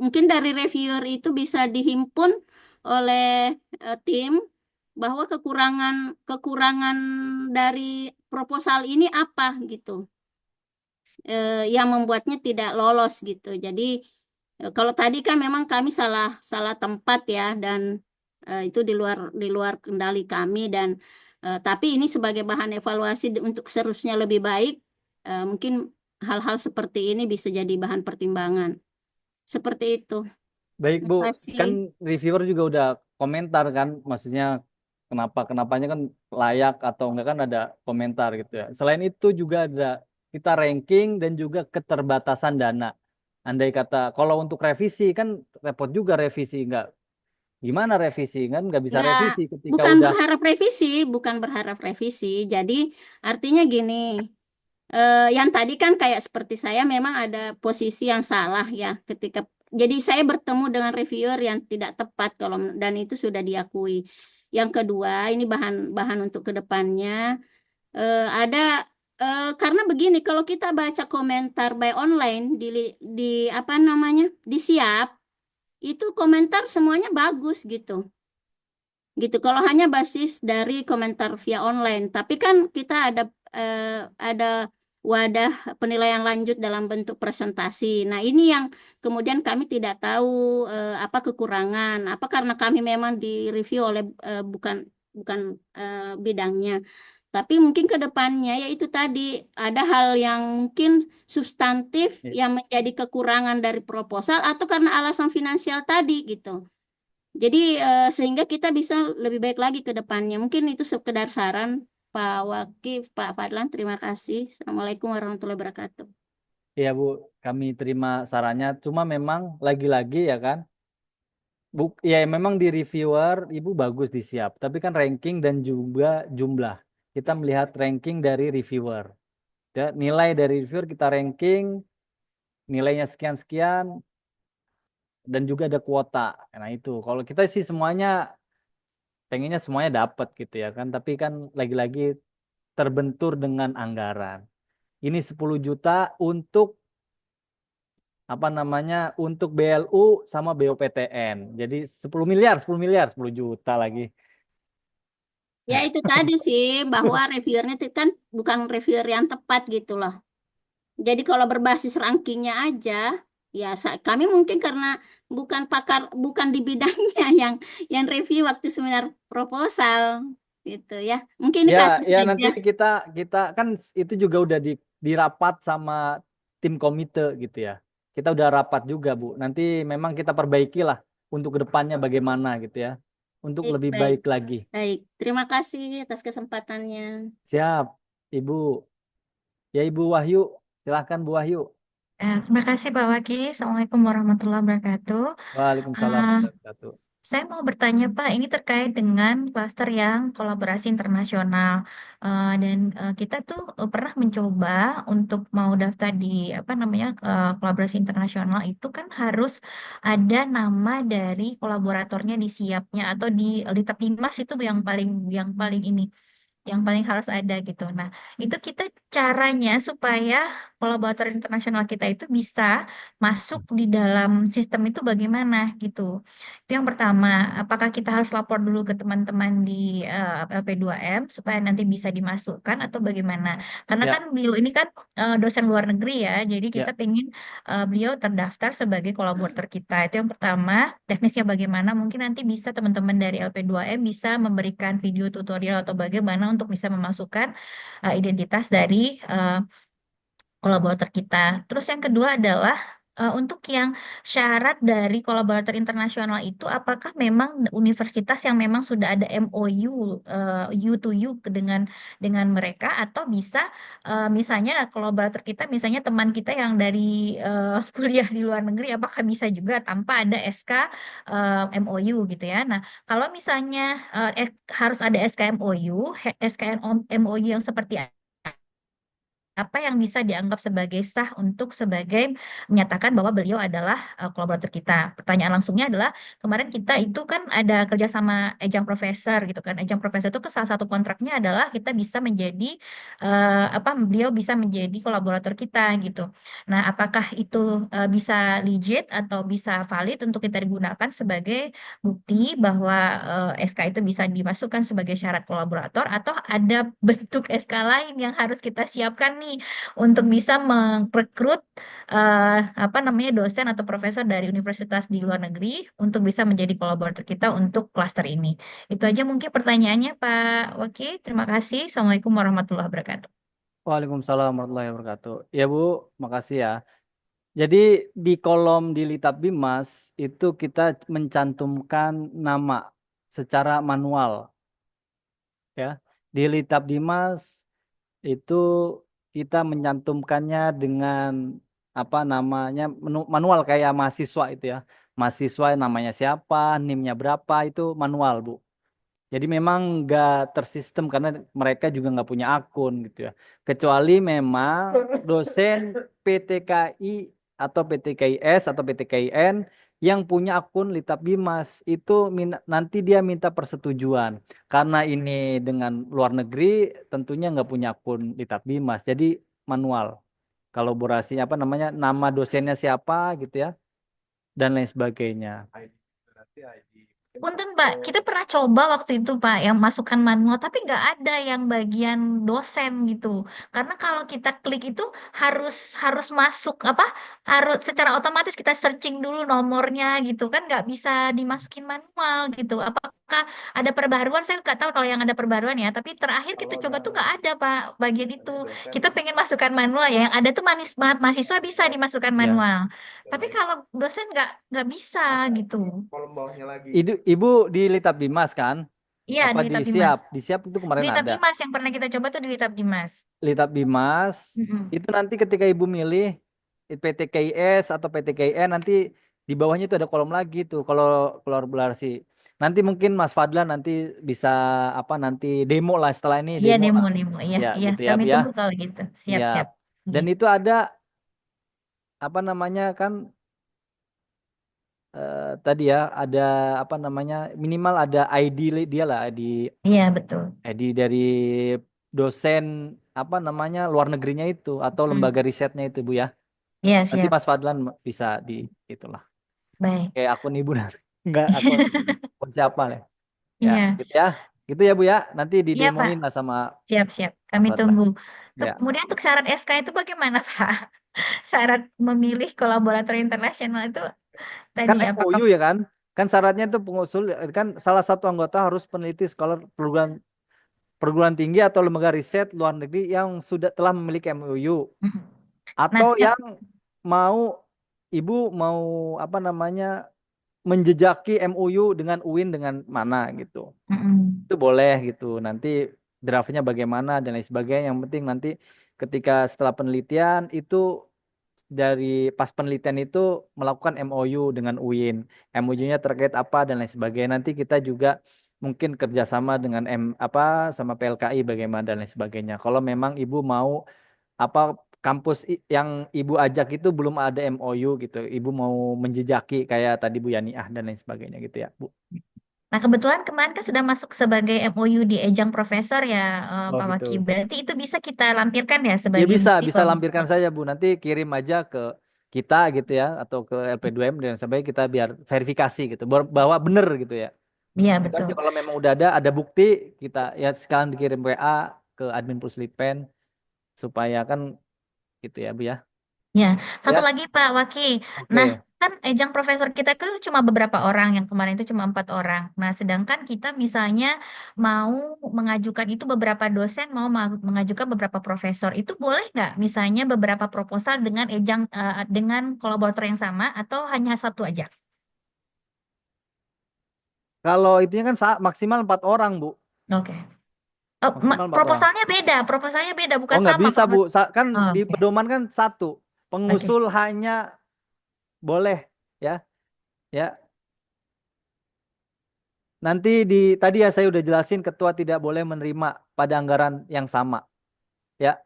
Mungkin dari reviewer itu bisa dihimpun oleh tim bahwa kekurangan dari proposal ini apa gitu, yang membuatnya tidak lolos gitu. Jadi kalau tadi kan memang kami salah tempat ya, dan itu di luar kendali kami, dan tapi ini sebagai bahan evaluasi untuk seterusnya lebih baik, mungkin hal-hal seperti ini bisa jadi bahan pertimbangan. Seperti itu. Baik Terima Bu, kasih. kan reviewer juga udah komentar kan, maksudnya kenapanya kan layak atau enggak kan ada komentar gitu ya. Selain itu juga ada kita ranking dan juga keterbatasan dana. Andai kata kalau untuk revisi kan repot juga revisi, enggak gimana revisi kan nggak bisa Ya, revisi ketika bukan udah berharap revisi. Jadi artinya gini, yang tadi kan kayak seperti saya memang ada posisi yang salah ya ketika, jadi saya bertemu dengan reviewer yang tidak tepat kalau, dan itu sudah diakui. Yang kedua, ini bahan untuk kedepannya, ada karena begini, kalau kita baca komentar by online di apa namanya di Siap, itu komentar semuanya bagus gitu. Kalau hanya basis dari komentar via online, tapi kan kita ada wadah penilaian lanjut dalam bentuk presentasi. Nah, ini yang kemudian kami tidak tahu apa kekurangan, apa karena kami memang direview oleh bukan bidangnya. Tapi mungkin ke depannya yaitu tadi ada hal yang mungkin substantif yang menjadi kekurangan dari proposal atau karena alasan finansial tadi gitu. Jadi sehingga kita bisa lebih baik lagi ke depannya. Mungkin itu sekedar saran Pak Wakif, Pak Fadlan. Terima kasih. Assalamualaikum warahmatullahi wabarakatuh. Iya Bu, kami terima sarannya. Cuma memang lagi-lagi ya kan, ya memang di reviewer Ibu bagus di Siap, tapi kan ranking dan juga jumlah. Kita melihat ranking dari reviewer. Ya, nilai dari reviewer kita ranking, nilainya sekian-sekian, dan juga ada kuota. Nah itu, kalau kita sih semuanya pengennya semuanya dapat gitu ya kan, tapi kan lagi-lagi terbentur dengan anggaran. Ini 10 juta untuk apa namanya untuk BLU sama BOPTN. Jadi 10 miliar, 10 juta lagi. Ya itu tadi sih, bahwa reviewernya itu kan bukan reviewer yang tepat gitu loh. Jadi kalau berbasis rankingnya aja, ya kami mungkin karena bukan di bidangnya yang review waktu seminar proposal gitu ya. Mungkin ini kasus Ya saja. nanti kita kan itu juga udah dirapat sama tim komite gitu ya. Kita udah rapat juga Bu. Nanti memang kita perbaiki lah untuk kedepannya bagaimana gitu ya. Untuk lebih baik lagi. Baik, terima kasih atas kesempatannya. Siap, Ibu. Ya Ibu Wahyu, silahkan Bu Wahyu. Terima kasih Pak Waki. Assalamualaikum warahmatullahi wabarakatuh. Waalaikumsalam warahmatullahi wabarakatuh. Saya mau bertanya Pak, ini terkait dengan klaster yang kolaborasi internasional. Dan kita tuh pernah mencoba untuk mau daftar di kolaborasi internasional itu kan harus ada nama dari kolaboratornya di Siapnya atau di Litapdimas itu yang paling harus ada gitu. Nah, itu kita caranya supaya kolaborator internasional kita itu bisa masuk di dalam sistem itu bagaimana gitu. Itu yang pertama, apakah kita harus lapor dulu ke teman-teman di LP2M supaya nanti bisa dimasukkan atau bagaimana? Karena kan beliau ini kan dosen luar negeri ya, jadi kita pengen beliau terdaftar sebagai kolaborator kita. Itu yang pertama, teknisnya bagaimana? Mungkin nanti bisa teman-teman dari LP2M bisa memberikan video tutorial atau bagaimana untuk bisa memasukkan identitas dari kolaborator kita. Terus yang kedua adalah untuk yang syarat dari kolaborator internasional itu apakah memang universitas yang memang sudah ada MOU U to U dengan mereka atau bisa misalnya kolaborator kita misalnya teman kita yang dari kuliah di luar negeri apakah bisa juga tanpa ada SK MOU gitu ya. Nah, kalau misalnya harus ada SK MOU, SK MOU yang seperti apa yang bisa dianggap sebagai sah untuk sebagai menyatakan bahwa beliau adalah kolaborator kita. Pertanyaan langsungnya adalah kemarin kita itu kan ada kerjasama Ejang Profesor gitu kan. Ejang Profesor itu salah satu kontraknya adalah kita bisa menjadi beliau bisa menjadi kolaborator kita gitu. Nah, apakah itu bisa legit atau bisa valid untuk kita digunakan sebagai bukti bahwa SK itu bisa dimasukkan sebagai syarat kolaborator atau ada bentuk SK lain yang harus kita siapkan nih untuk bisa merekrut dosen atau profesor dari universitas di luar negeri untuk bisa menjadi kolaborator kita untuk klaster ini. Itu aja mungkin pertanyaannya Pak Waki. Terima kasih. Assalamualaikum warahmatullahi wabarakatuh. Waalaikumsalam warahmatullahi wabarakatuh. Ya Bu, makasih ya. Jadi di kolom di Litab Bimas itu kita mencantumkan nama secara manual ya. Di Litab Dimas itu kita mencantumkannya dengan apa namanya manual kayak mahasiswa itu ya. Mahasiswa namanya siapa, NIM-nya berapa itu manual Bu. Jadi memang nggak tersistem karena mereka juga nggak punya akun gitu ya. Kecuali memang dosen PTKI atau PTKIS atau PTKIN yang punya akun Litab Bimas itu nanti dia minta persetujuan. Karena ini dengan luar negeri tentunya nggak punya akun Litab Bimas. Jadi manual. Kolaborasi apa namanya nama dosennya siapa gitu ya dan lain sebagainya. Punten Pak, kita pernah coba waktu itu Pak yang masukkan manual, tapi nggak ada yang bagian dosen gitu. Karena kalau kita klik itu harus masuk harus secara otomatis kita searching dulu nomornya gitu kan, nggak bisa dimasukin manual gitu. Apakah ada perbaruan? Saya nggak tahu kalau yang ada perbaruan ya. Tapi terakhir kita coba tuh nggak ada Pak bagian itu. Kita pengen masukkan manual ya, yang ada tuh mahasiswa bisa dimasukkan Ya. manual. Tapi kalau dosen nggak bisa gitu. Kolom bawahnya lagi. Ibu di Litab Dimas kan? Iya, Apa di Litab di Dimas. Siap? Di Siap itu kemarin Di Litab ada. Dimas yang pernah kita coba tuh di Litab Dimas. Litab Dimas Mm-mm. itu nanti ketika ibu milih PTKIS atau PTKIN nanti di bawahnya itu ada kolom lagi tuh kalau kolaborasi. Nanti mungkin Mas Fadlan nanti bisa nanti demo lah setelah ini Iya, demo lah. demo. Iya, Ya iya. gitu ya Kami Bu ya. tunggu kalau gitu. Siap. Ya. Dan Iya. itu ada apa namanya kan tadi ya ada apa namanya minimal ada ID dia lah Iya, betul. ID dari dosen apa namanya luar negerinya itu atau lembaga risetnya itu Bu ya. Iya, Nanti siap. Mas Fadlan bisa di itulah. Baik. Kayak akun ibu nanti. Enggak akun siapa lah. Ya, Iya. gitu ya. Gitu ya Bu ya. Nanti Iya, Pak. didemoin lah sama Siap. Mas Kami Fadlan. tunggu. Ya. Kemudian untuk syarat SK itu bagaimana, Pak? Syarat memilih kolaborator internasional itu tadi Kan apakah MOU ya kan? Kan syaratnya itu pengusul kan salah satu anggota harus peneliti scholar perguruan tinggi atau lembaga riset luar negeri yang sudah telah memiliki MOU atau Nah, yang mau ibu mau apa namanya menjejaki MOU dengan UIN dengan mana gitu. mm-mm. Itu boleh gitu. Nanti draftnya bagaimana dan lain sebagainya. Yang penting nanti ketika setelah penelitian itu dari pas penelitian itu melakukan MOU dengan UIN. MOU-nya terkait apa dan lain sebagainya. Nanti kita juga mungkin kerjasama dengan sama PLKI bagaimana dan lain sebagainya. Kalau memang ibu mau apa kampus yang ibu ajak itu belum ada MOU gitu. Ibu mau menjejaki kayak tadi Bu Yaniah dan lain sebagainya gitu ya, Bu. Nah, kebetulan kemarin kan sudah masuk sebagai MOU di Ejang Profesor ya, Oh Pak gitu. Waki. Berarti itu bisa kita lampirkan ya Ya sebagai bisa, bukti bisa kalau lampirkan saja Bu. Nanti kirim aja ke kita gitu ya atau ke LP2M dan sampai kita biar verifikasi gitu bahwa benar gitu ya. Iya, Itu betul. aja kalau memang udah ada bukti kita ya sekarang dikirim WA ke admin Puslitpen supaya kan gitu ya Bu ya. Ya, satu Ya. lagi Pak Waki. Oke. Nah, kan Ejang Profesor kita itu cuma beberapa orang, yang kemarin itu cuma 4 orang. Nah, sedangkan kita misalnya mau mengajukan itu beberapa dosen, mau mengajukan beberapa profesor, itu boleh nggak? Misalnya beberapa proposal dengan dengan kolaborator yang sama, atau hanya satu aja? Kalau itunya kan maksimal 4 orang Bu. Oke. Oh, Maksimal 4 orang. proposalnya beda, Oh bukan nggak sama bisa Bu. Kan Oh, di oke. pedoman kan satu. Pengusul hanya boleh ya. Ya. Nanti tadi ya saya udah jelasin ketua tidak boleh menerima pada anggaran yang sama. Ya.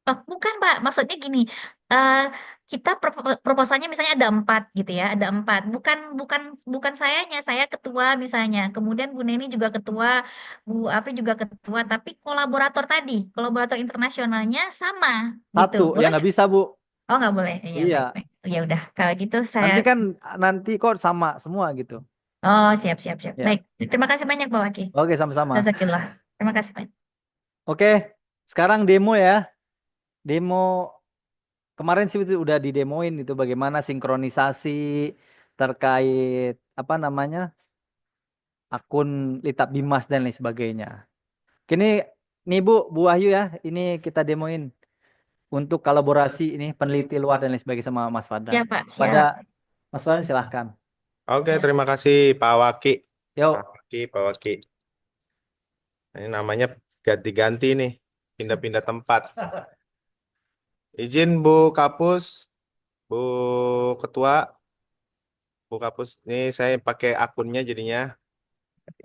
Oh, bukan Pak, maksudnya gini, eh kita proposalnya misalnya ada 4 gitu ya, ada 4. Bukan bukan bukan sayanya, saya ketua misalnya, kemudian Bu Neni juga ketua, Bu Afri juga ketua, tapi kolaborator internasionalnya sama gitu, Satu, ya boleh nggak nggak? bisa, Bu. Oh nggak boleh, ya Iya. baik baik. Ya udah, kalau gitu saya. Nanti kan nanti kok sama semua gitu. Oh siap siap siap. Ya. Baik, terima kasih banyak Pak Waki. Oke, sama-sama. Jazakillah. Terima kasih banyak. Oke, sekarang demo ya. Demo kemarin sih itu udah didemoin itu bagaimana sinkronisasi terkait apa namanya akun Litab Bimas dan lain sebagainya. Kini nih Bu Wahyu ya, ini kita demoin untuk kolaborasi ini peneliti luar dan lain sebagainya sama Mas Fadran. Siap Pak, Pada siap. Mas Fadran silahkan. Oke, terima kasih Pak Waki. Yuk. Pak Waki. Ini namanya ganti-ganti nih, pindah-pindah tempat. Izin Bu Kapus, Bu Ketua, Bu Kapus. Ini saya pakai akunnya jadinya.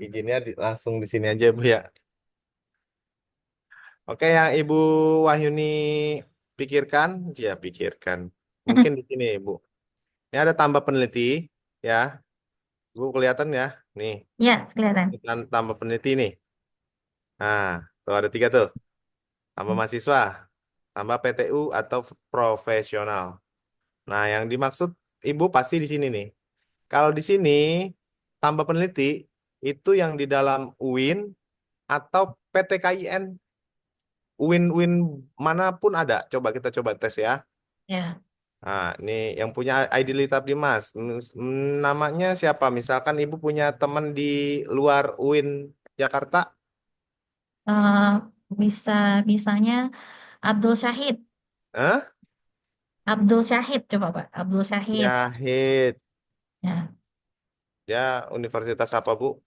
Izinnya langsung di sini aja Bu ya. Oke, yang Ibu Wahyuni pikirkan, ya pikirkan. Mungkin di sini Bu. Ini ada tambah peneliti, ya. Bu kelihatan ya, nih. Ya, kelihatan. Tambah peneliti nih. Nah, tuh ada 3 tuh. Tambah mahasiswa, tambah PTU atau profesional. Nah, yang dimaksud Ibu pasti di sini nih. Kalau di sini tambah peneliti itu yang di dalam UIN atau PTKIN. UIN manapun ada. Coba kita coba tes ya. Ya. Nah, ini yang punya ID Litab Dimas. Namanya siapa? Misalkan Ibu punya teman di luar UIN Jakarta. Bisanya Abdul Syahid. Hah? Abdul Syahid coba Pak. Abdul Syahid. Syahid. Ya. Dia universitas apa, Bu?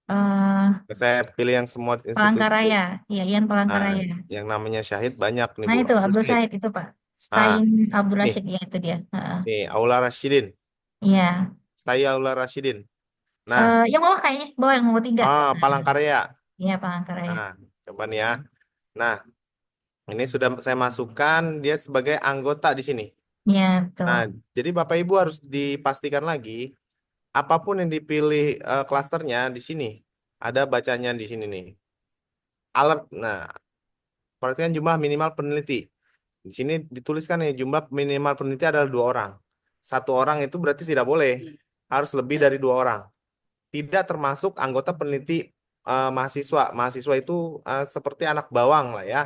eh Saya pilih yang semua institusi. Palangkaraya. Iya, Ian Nah, Palangkaraya. yang namanya Syahid banyak nih, Nah Bu. itu Abdul Syahid. Syahid itu Pak. Ah, Stain Abdul nih, Rashid, ya itu dia. nih Aula Rasyidin. Iya. Stay Aula Rasyidin. Nah, Yang bawah kayaknya, bawah yang nomor 3. Palangkaraya. Iya, Palangkaraya. Nah, coba nih ya. Nah, ini sudah saya masukkan dia sebagai anggota di sini. Iya, betul. Nah, jadi Bapak Ibu harus dipastikan lagi apapun yang dipilih klasternya di sini ada bacanya di sini nih. Alert. Nah, perhatikan jumlah minimal peneliti. Di sini dituliskan nih jumlah minimal peneliti adalah 2 orang. 1 orang itu berarti tidak boleh, harus lebih dari 2 orang. Tidak termasuk anggota peneliti mahasiswa. Mahasiswa itu seperti anak bawang lah ya.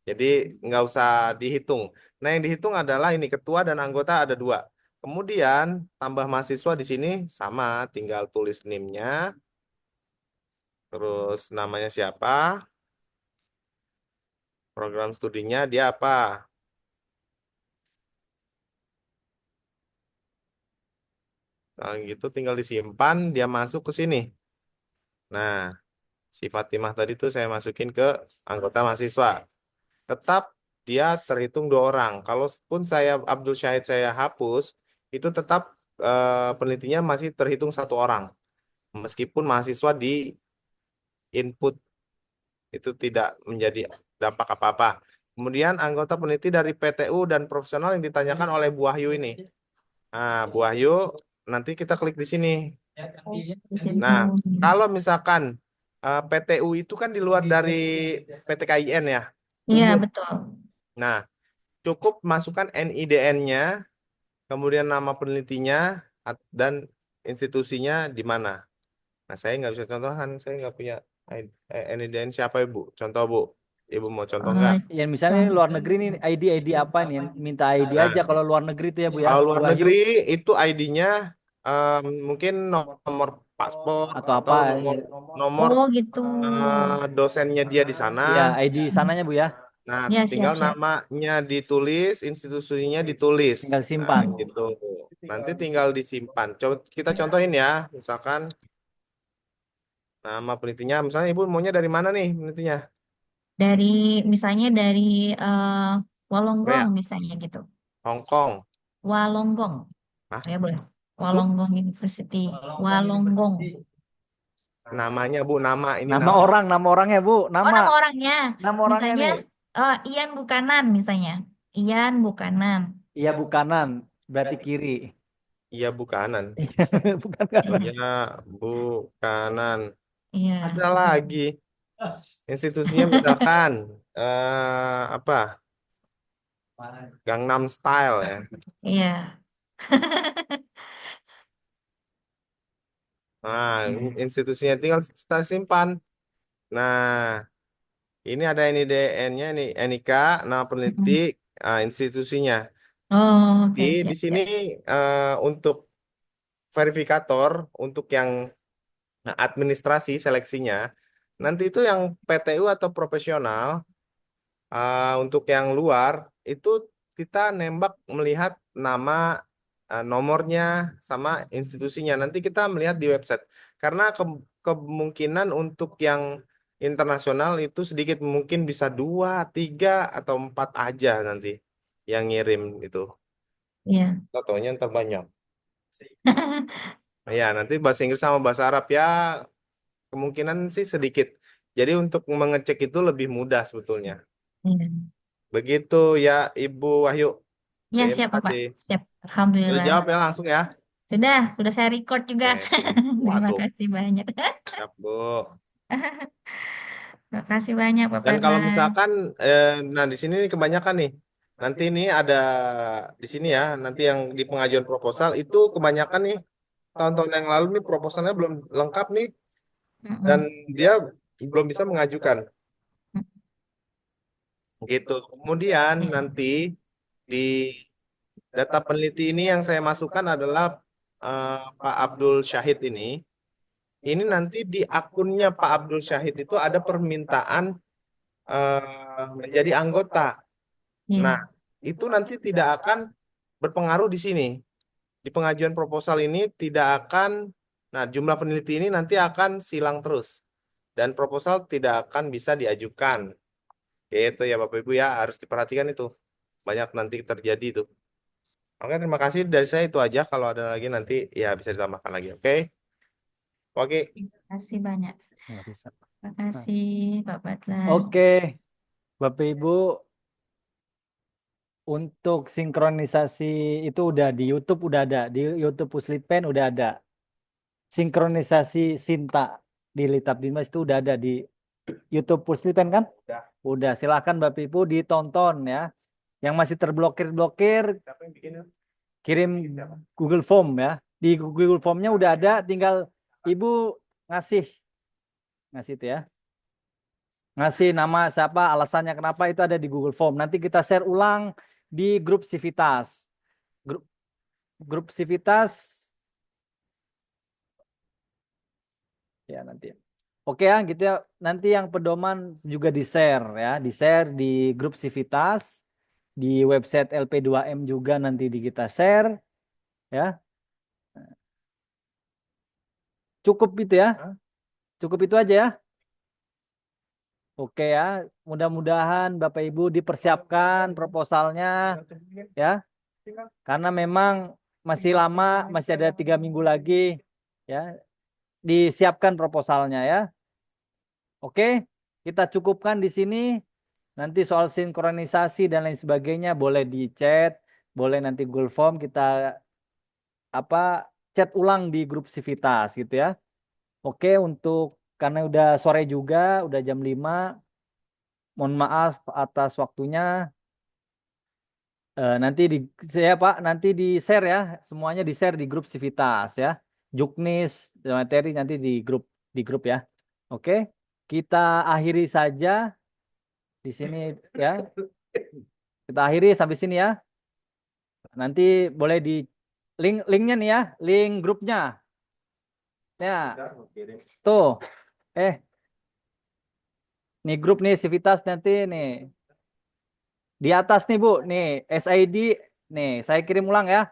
Jadi nggak usah dihitung. Nah yang dihitung adalah ini ketua dan anggota ada 2. Kemudian tambah mahasiswa di sini sama, tinggal tulis NIM-nya. Terus namanya siapa? Program studinya dia apa? Kalau gitu tinggal disimpan, dia masuk ke sini. Nah, si Fatimah tadi tuh saya masukin ke anggota mahasiswa. Tetap dia terhitung 2 orang. Kalaupun saya Abdul Syahid saya hapus, itu tetap penelitinya masih terhitung 1 orang. Meskipun mahasiswa di input itu tidak menjadi dampak apa-apa. Kemudian anggota peneliti dari PTU dan profesional yang ditanyakan oleh Bu Wahyu ini. Nah, Bu Wahyu, nanti kita klik di sini. Nah, kalau misalkan PTU itu kan di luar dari PTKIN ya. Iya, betul. Nah, cukup masukkan NIDN-nya, kemudian nama penelitinya, dan institusinya di mana. Nah, saya nggak bisa contohkan, saya nggak punya NIDN siapa Ibu? Contoh Bu, Ibu mau contoh nggak? Ya misalnya ini luar negeri nih ID apa nih? Minta ID Nah, aja kalau luar negeri itu ya Bu ya. kalau luar Bu Wahyu. negeri itu ID-nya mungkin nomor paspor Atau atau apa? nomor Oh gitu. dosennya dia di sana. Ya ID sananya Bu ya. Nah, Ya, tinggal siap. namanya ditulis, institusinya ditulis. Tinggal simpan. Nah, gitu. Nanti tinggal disimpan. Coba kita contohin ya, misalkan nama penelitinya, misalnya Ibu maunya dari mana nih penelitinya? Misalnya dari Wollongong Korea, misalnya gitu. Hong Kong. Wollongong. Hah? Ya boleh. Wollongong University. Wollongong. Namanya Bu, nama ini Nama orangnya Bu, Oh, nama orangnya. Nama orangnya Misalnya nih. Oh, Ian Bukanan misalnya. Ian Bukanan. Iya bukanan, berarti kiri. Iya bukanan. Bukan Oh kanan. iya bukanan. Iya. Ada lagi institusinya misalkan apa? Gangnam Style ya. Iya. Nah, institusinya tinggal kita simpan. Nah, ini ada NIDN-nya nih, NIK, nama peneliti, institusinya. Oh, oke, Di siap, sini siap. untuk verifikator, untuk yang administrasi seleksinya, nanti itu yang PTU atau profesional, untuk yang luar itu kita nembak melihat nama, nomornya sama institusinya. Nanti kita melihat di website. Karena kemungkinan untuk yang internasional itu sedikit, mungkin bisa 2, 3, atau 4 aja nanti yang ngirim itu. Iya. Taunya ntar banyak. Ya, nanti bahasa Inggris sama bahasa Arab ya kemungkinan sih sedikit. Jadi untuk mengecek itu lebih mudah sebetulnya. Iya. Begitu ya Ibu Wahyu. Ya, Terima siap, Bapak. kasih. Siap. Sudah Alhamdulillah. jawab ya langsung ya. Sudah saya record juga. Terima Waduh, kasih banyak. siap Bu. Terima kasih banyak, Bapak Dan kalau Adnan. misalkan, nah di sini nih kebanyakan nih. Nanti ini ada di sini ya. Nanti yang di pengajuan proposal itu kebanyakan nih tahun-tahun yang lalu nih proposalnya belum lengkap nih dan dia belum bisa mengajukan. Gitu. Kemudian nanti di data peneliti ini yang saya masukkan adalah Pak Abdul Syahid ini. Ini nanti di akunnya Pak Abdul Syahid itu ada permintaan menjadi anggota. Nah, itu nanti tidak akan berpengaruh di sini. Di pengajuan proposal ini tidak akan, nah jumlah peneliti ini nanti akan silang terus. Dan proposal tidak akan bisa diajukan. Itu ya Bapak Ibu ya, harus diperhatikan itu. Banyak nanti terjadi itu. Oke, terima kasih dari saya itu aja. Kalau ada lagi nanti ya bisa ditambahkan lagi. Oke. Oke. Terima kasih banyak. Nggak bisa. Terima kasih, Pak Badlan. Oke, Bapak Ibu, untuk sinkronisasi itu udah di YouTube udah ada, di YouTube Puslitpen udah ada. Sinkronisasi Sinta di Litap Dimas itu udah ada di YouTube Puslitpen kan? Udah, silakan Bapak Ibu ditonton ya. Yang masih terblokir-blokir, Siapa yang bikin? kirim Google Form ya. Di Google Formnya udah ada, tinggal Ibu ngasih itu ya. Ngasih nama siapa, alasannya kenapa, itu ada di Google Form. Nanti kita share ulang di grup Civitas. Grup Civitas ya nanti. Oke ya, gitu ya. Nanti yang pedoman juga di-share ya, di-share di grup Civitas, di website LP2M juga nanti kita share ya. Cukup itu ya. Cukup itu aja ya. Oke ya, mudah-mudahan Bapak Ibu dipersiapkan proposalnya ya. Karena memang masih lama, masih ada 3 minggu lagi ya. Disiapkan proposalnya ya. Oke, kita cukupkan di sini. Nanti soal sinkronisasi dan lain sebagainya boleh di chat, boleh nanti Google Form kita chat ulang di grup Civitas gitu ya. Oke, untuk karena udah sore juga, udah jam 5. Mohon maaf atas waktunya. Nanti nanti di share ya, semuanya di share di grup Civitas ya. Juknis materi nanti di grup ya. Oke, kita akhiri saja di sini ya. Kita akhiri sampai sini ya. Nanti boleh di linknya nih ya, link grupnya. Ya, tuh, nih grup nih Civitas nanti nih. Di atas nih Bu, nih SID, nih saya kirim ulang ya.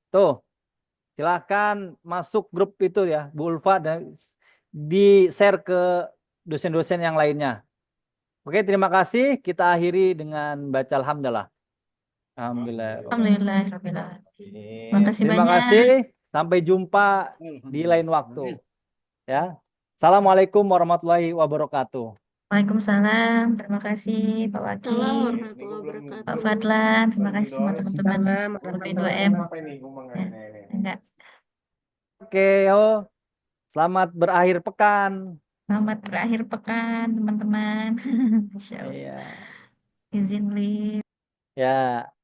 Tuh, silahkan masuk grup itu ya, Bu Ulfa, dan di share ke dosen-dosen yang lainnya. Oke, terima kasih. Kita akhiri dengan baca Alhamdulillah. Alhamdulillah. Alhamdulillah. Terima kasih Terima banyak. kasih. Sampai jumpa di lain waktu. Ya. Assalamualaikum warahmatullahi wabarakatuh. Waalaikumsalam. Terima kasih Pak Waki, Salam Ini warahmatullahi gue belum Pak wabarakatuh. Fadlan. Terima belum kasih semua didorong. teman-teman Salam LP2M. Ngomong apa ini? Ngomong Ya, ini. enggak. Oke, yo. Selamat berakhir pekan. Selamat berakhir pekan, teman-teman. Masya Allah. Iya. Izin live. Ya.